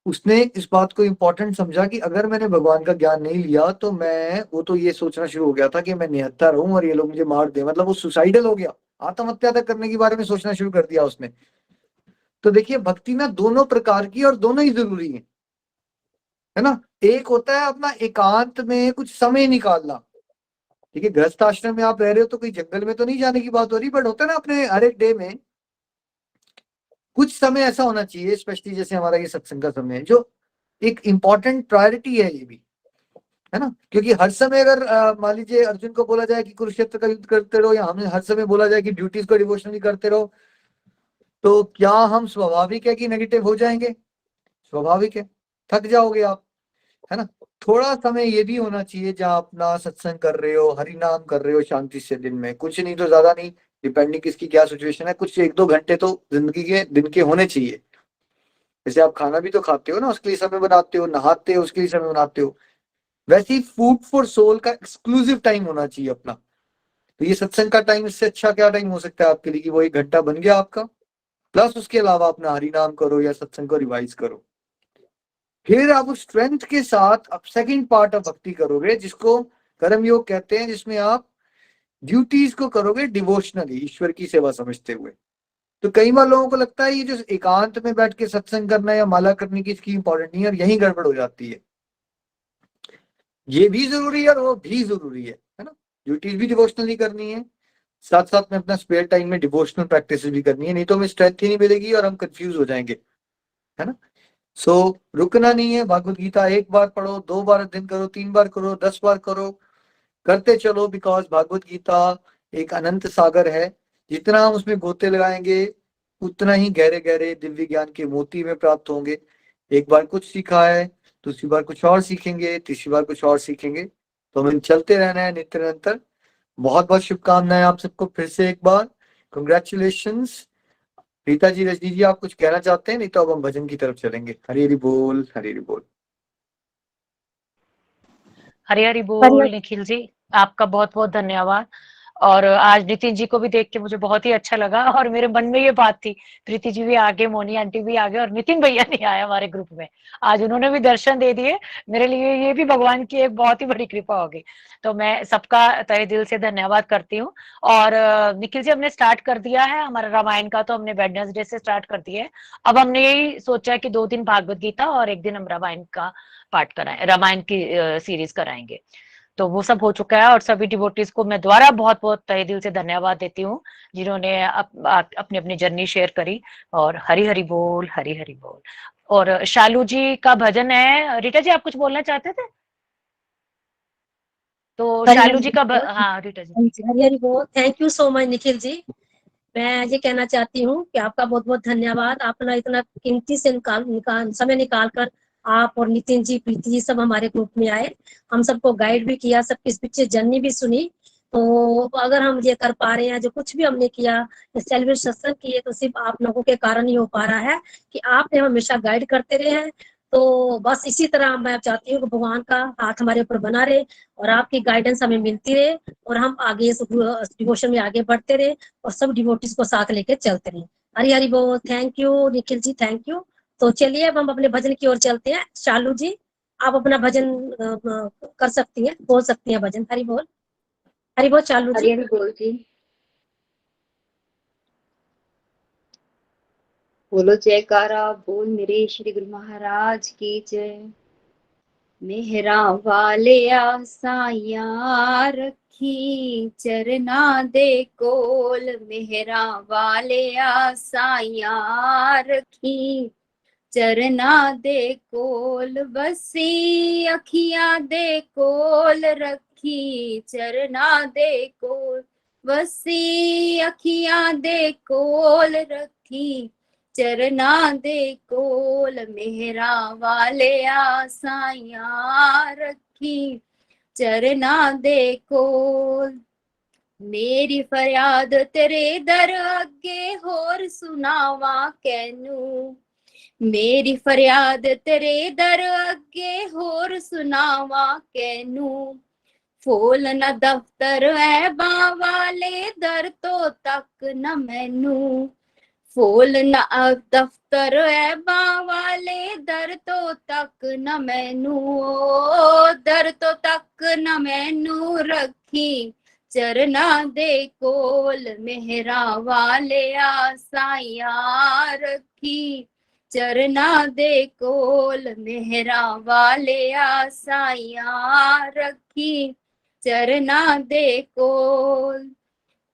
उसने इस बात को इंपॉर्टेंट समझा कि अगर मैंने भगवान का ज्ञान नहीं लिया तो मैं, वो तो ये सोचना शुरू हो गया था कि मैं निहत्था रहूं और ये लोग मुझे मार दे, मतलब वो सुसाइडल हो गया, आत्महत्या तक करने के बारे में सोचना शुरू कर दिया उसने। तो देखिए भक्ति ना दोनों प्रकार की और दोनों ही जरूरी है ना। एक होता है अपना एकांत में कुछ समय निकालना, ठीक है, गृहस्थ आश्रम में आप रह रहे हो तो कोई जंगल में तो नहीं जाने की बात हो रही, बट होता है ना अपने हर एक डे में कुछ समय ऐसा होना चाहिए, स्पेशली जैसे हमारा ये सत्संग का समय है, जो एक इंपॉर्टेंट प्रायोरिटी है ये भी, है ना। क्योंकि हर समय अगर मान लीजिए अर्जुन को बोला जाए कि कुरुक्षेत्र का युद्ध करते रहो, या हमें हर समय बोला जाए कि ड्यूटीज को डिवोशनली करते रहो, तो क्या हम स्वाभाविक है कि नेगेटिव हो जाएंगे? स्वाभाविक है, थक जाओगे आप, है ना। थोड़ा समय ये भी होना चाहिए जहाँ अपना सत्संग कर रहे हो, हरि नाम कर रहे हो शांति से, दिन में कुछ नहीं तो ज्यादा नहीं, डिपेंडिंग किसकी क्या सिचुएशन है, कुछ 1-2 घंटे तो जिंदगी के दिन के होने चाहिए। जैसे आप खाना भी तो खाते हो ना, उसके लिए समय बनाते हो, नहाते हो उसके लिए समय बनाते हो, वैसे ही फूड फॉर सोल का एक्सक्लूसिव टाइम होना चाहिए अपना। तो ये सत्संग का टाइम, इससे अच्छा क्या टाइम हो सकता है आपके लिए कि वो 1 घंटा बन गया आपका, प्लस उसके अलावा अपना हरि नाम करो या सत्संग को रिवाइज करो। फिर आप उस स्ट्रेंथ के साथ अब सेकंड पार्ट ऑफ भक्ति करोगे जिसको कर्म योग कहते हैं, जिसमें आप ड्यूटीज को करोगे डिवोशनली, ईश्वर की सेवा समझते हुए। तो कई बार लोगों को लगता है ये जो एकांत में बैठ के सत्संग करना या माला करने की इसकी इंपॉर्टेंट नहीं है, और यही गड़बड़ हो जाती है। ये भी जरूरी है और वो भी जरूरी है ना। ड्यूटीज भी डिवोशनली करनी है, साथ साथ में अपना स्पेयर टाइम में डिवोशनल प्रैक्टिस भी करनी है, नहीं तो हमें स्ट्रेंथ ही नहीं मिलेगी और हम कंफ्यूज हो जाएंगे, है ना। सो रुकना नहीं है, भागवत गीता 1 बार पढ़ो, 2 बार दिन करो, 3 बार करो, 10 बार करो, करते चलो, बिकॉज भागवत गीता एक अनंत सागर है, जितना हम उसमें गोते लगाएंगे उतना ही गहरे गहरे दिव्य ज्ञान के मोती में प्राप्त होंगे। एक बार कुछ सीखा है, दूसरी बार कुछ और सीखेंगे, तीसरी बार कुछ और सीखेंगे, तो हमें चलते रहना है नित्य निरंतर। बहुत बहुत शुभकामनाएं आप सबको फिर से एक बार, कंग्रेचुलेशंस। रीता जी, रजनी जी, आप कुछ कहना चाहते हैं? नहीं तो अब हम भजन की तरफ चलेंगे। हरि हरि बोल, हरि हरि बोल। हरि हरि बोल। निखिल जी, आपका बहुत बहुत धन्यवाद। और आज नितिन जी को भी देख के मुझे बहुत ही अच्छा लगा, और मेरे मन में ये बात थी, प्रीति जी भी आगे, मोनी आंटी भी आगे, और नितिन भैया नहीं आए हमारे ग्रुप में, आज उन्होंने भी दर्शन दे दिए। मेरे लिए ये भी भगवान की एक बहुत ही बड़ी कृपा होगी। तो मैं सबका तहे दिल से धन्यवाद करती हूँ। और निखिल जी, हमने स्टार्ट कर दिया है हमारा रामायण का, तो हमने वेडनेसडे से स्टार्ट कर दिया है। अब हमने यही सोचा है कि 2 दिन भागवत गीता और 1 दिन हम रामायण का पाठ कराएं, रामायण की सीरीज कराएंगे। तो वो सब हो चुका है, और सभी डिवोटीज को मैं दोबारा बहुत बहुत तहे दिल से धन्यवाद देती हूँ जिन्होंने अपनी अपनी जर्नी शेयर करी। और हरि हरि बोल, हरि हरि बोल। और शालू जी का भजन है। रीटा जी, आप कुछ बोलना चाहते थे? तो शालू जी का हाँ रीटा जी। हरि हरि बोल। Thank you so much Nikhil ji. मैं ये कहना चाहती हूँ कि आपका बहुत बहुत धन्यवाद, आपने इतना कीमती से समय निकाल कर आप और नितिन जी, प्रीति जी सब हमारे ग्रुप में आए, हम सबको गाइड भी किया, सबके पीछे जर्नी भी सुनी। तो अगर हम ये कर पा रहे हैं, जो कुछ भी हमने किया, सेलिब्रेट सत्संग किए, तो सिर्फ आप लोगों के कारण ही हो पा रहा है कि आपने हमेशा गाइड करते रहे हैं। तो बस इसी तरह मैं चाहती हूँ कि भगवान का हाथ हमारे ऊपर बना रहे और आपकी गाइडेंस हमें मिलती रहे और हम आगे इस डिवोशन में आगे बढ़ते रहे और सब डिवोटीज को साथ लेके चलते रहे। हरी हरी बोल। Thank you Nikhil ji, thank you. तो चलिए अब हम अपने भजन की ओर चलते हैं। शालू जी, आप अपना भजन कर सकती हैं, बोल सकती हैं भजन। हरी बोल, हरी बोल शालू जी। हरी हरी बोल जी। बोलो जयकारा बोल मेरे श्री गुरु महाराज की जय। मेहरा वाले साइया रखी चरना दे कोल, मेहरा वाले साइया रखी चरना दे कोल, बसी अखियां दे कोल रखी चरना दे कोल, बसी अखियां दे कोल रखी चरना दे कोल, मेहरा वाले साइया रखी चरना दे कोल। मेरी फरियाद तेरे दर अगे होर सुनावा कैनू, मेरी फरियाद तेरे दर अगे होर सुनावा कैनू, फूल न दफ्तर है बां वाले दर तो तक न मैनू, फूल न दफ्तर है बां वाले दर तो तक न मैनू, दर तो तक न मैनू रखी चरना दे कोल, मेहरा वाले साइया रखी चरना दे कोल, मेहरा वाले साइया रखी चरना दे कोल।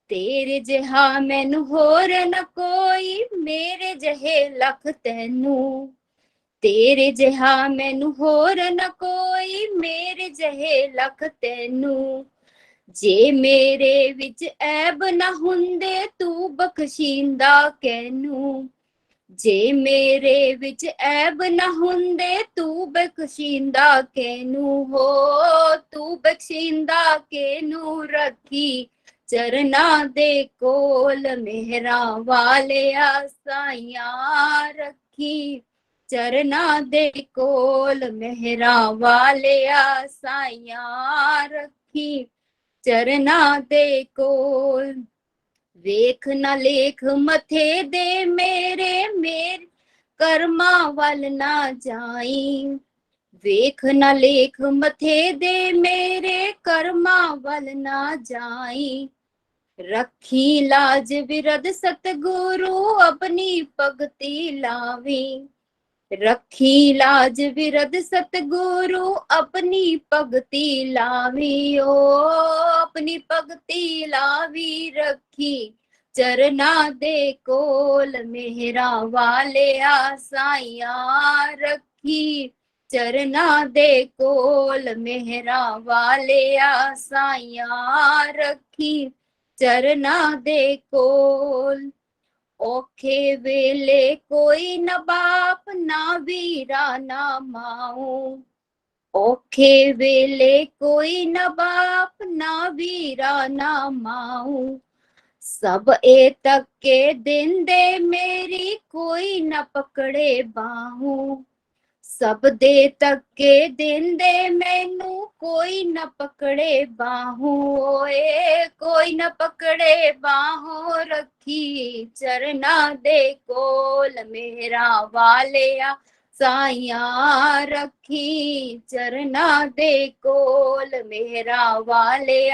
तेरे जहा मैनू होर न कोई, मेरे जहे लख तैनू, तेरे जहा मैनू होर न कोई, मेरे जहे लख तैनू, जे मेरे विच ऐब न हुंदे तू बख्शींदा कैनू, जे मेरे विच ऐब न हुंदे तू बख्शींदा कैनू, हो तू बख्शींदा कैनू रखी चरना दे कोल, मेहरा वाले साइया रखी चरना दे कोल, मेहरा वाले साइया रखी चरना दे कोल। वेख न लेख मथे दे मेरे, मेरे कर्मा वल ना जाई, वेख न लेख मथे दे मेरे कर्मा वल ना जाई, रखी लाज विरद सतगुरु अपनी भगति लावी, रखी लाज विरद सतगुरु अपनी भगति लावी, ओ अपनी भगति लावी रखी चरना दे कोल, मेहरा वाले साइया रखी चरना दे कोल, मेहरा वाले साइया रखी चरना दे कोल। औखे वेले कोई न बाप ना वीरा ना माऊ, औखे वेले कोई न बाप ना वीरा ना माऊ, सब ए तक के दिन दे मेरी कोई न पकड़े बाहू, सब दे तक के दिन दे मैनू कोई न पकड़े बाहू, ओए कोई न पकड़े बाहू रखी चरना दे कोल, मेहरा वाले साइया रखी चरना दे कोल, मेहरा वाले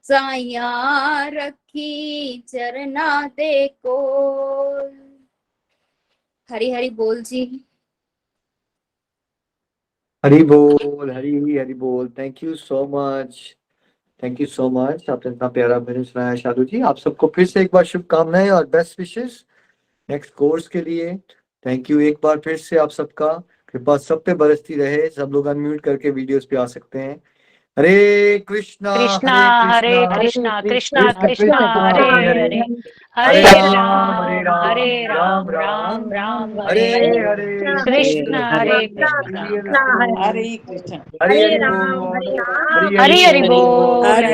साइया रखी चरना दे कोल। हरी हरी बोल जी। हरी बोल, हरी हरी बोल। Thank you so much, thank you so much. आपने इतना प्यारा भजन सुनाया शालू जी। आप सबको फिर से एक बार शुभकामनाएं और बेस्ट विशेस नेक्स्ट कोर्स के लिए। थैंक यू एक बार फिर से। आप सबका कृपा सब पे बरसती रहे। सब लोग अनम्यूट करके वीडियोस पे आ सकते हैं। हरे कृष्णा हरे कृष्णा कृष्णा कृष्णा हरे हरे हरे राम राम राम राम हरे हरे कृष्ण हरे कृष्ण हरे कृष्ण हरे राम हरि हरि बोल हरे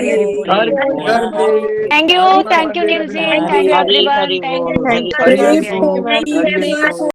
हरि हरि बोल हर बोल। घर में thank you Neel ji, thank you everyone, thank you Hari thank you बोल, थैंक यू हरि बोल। Thank you.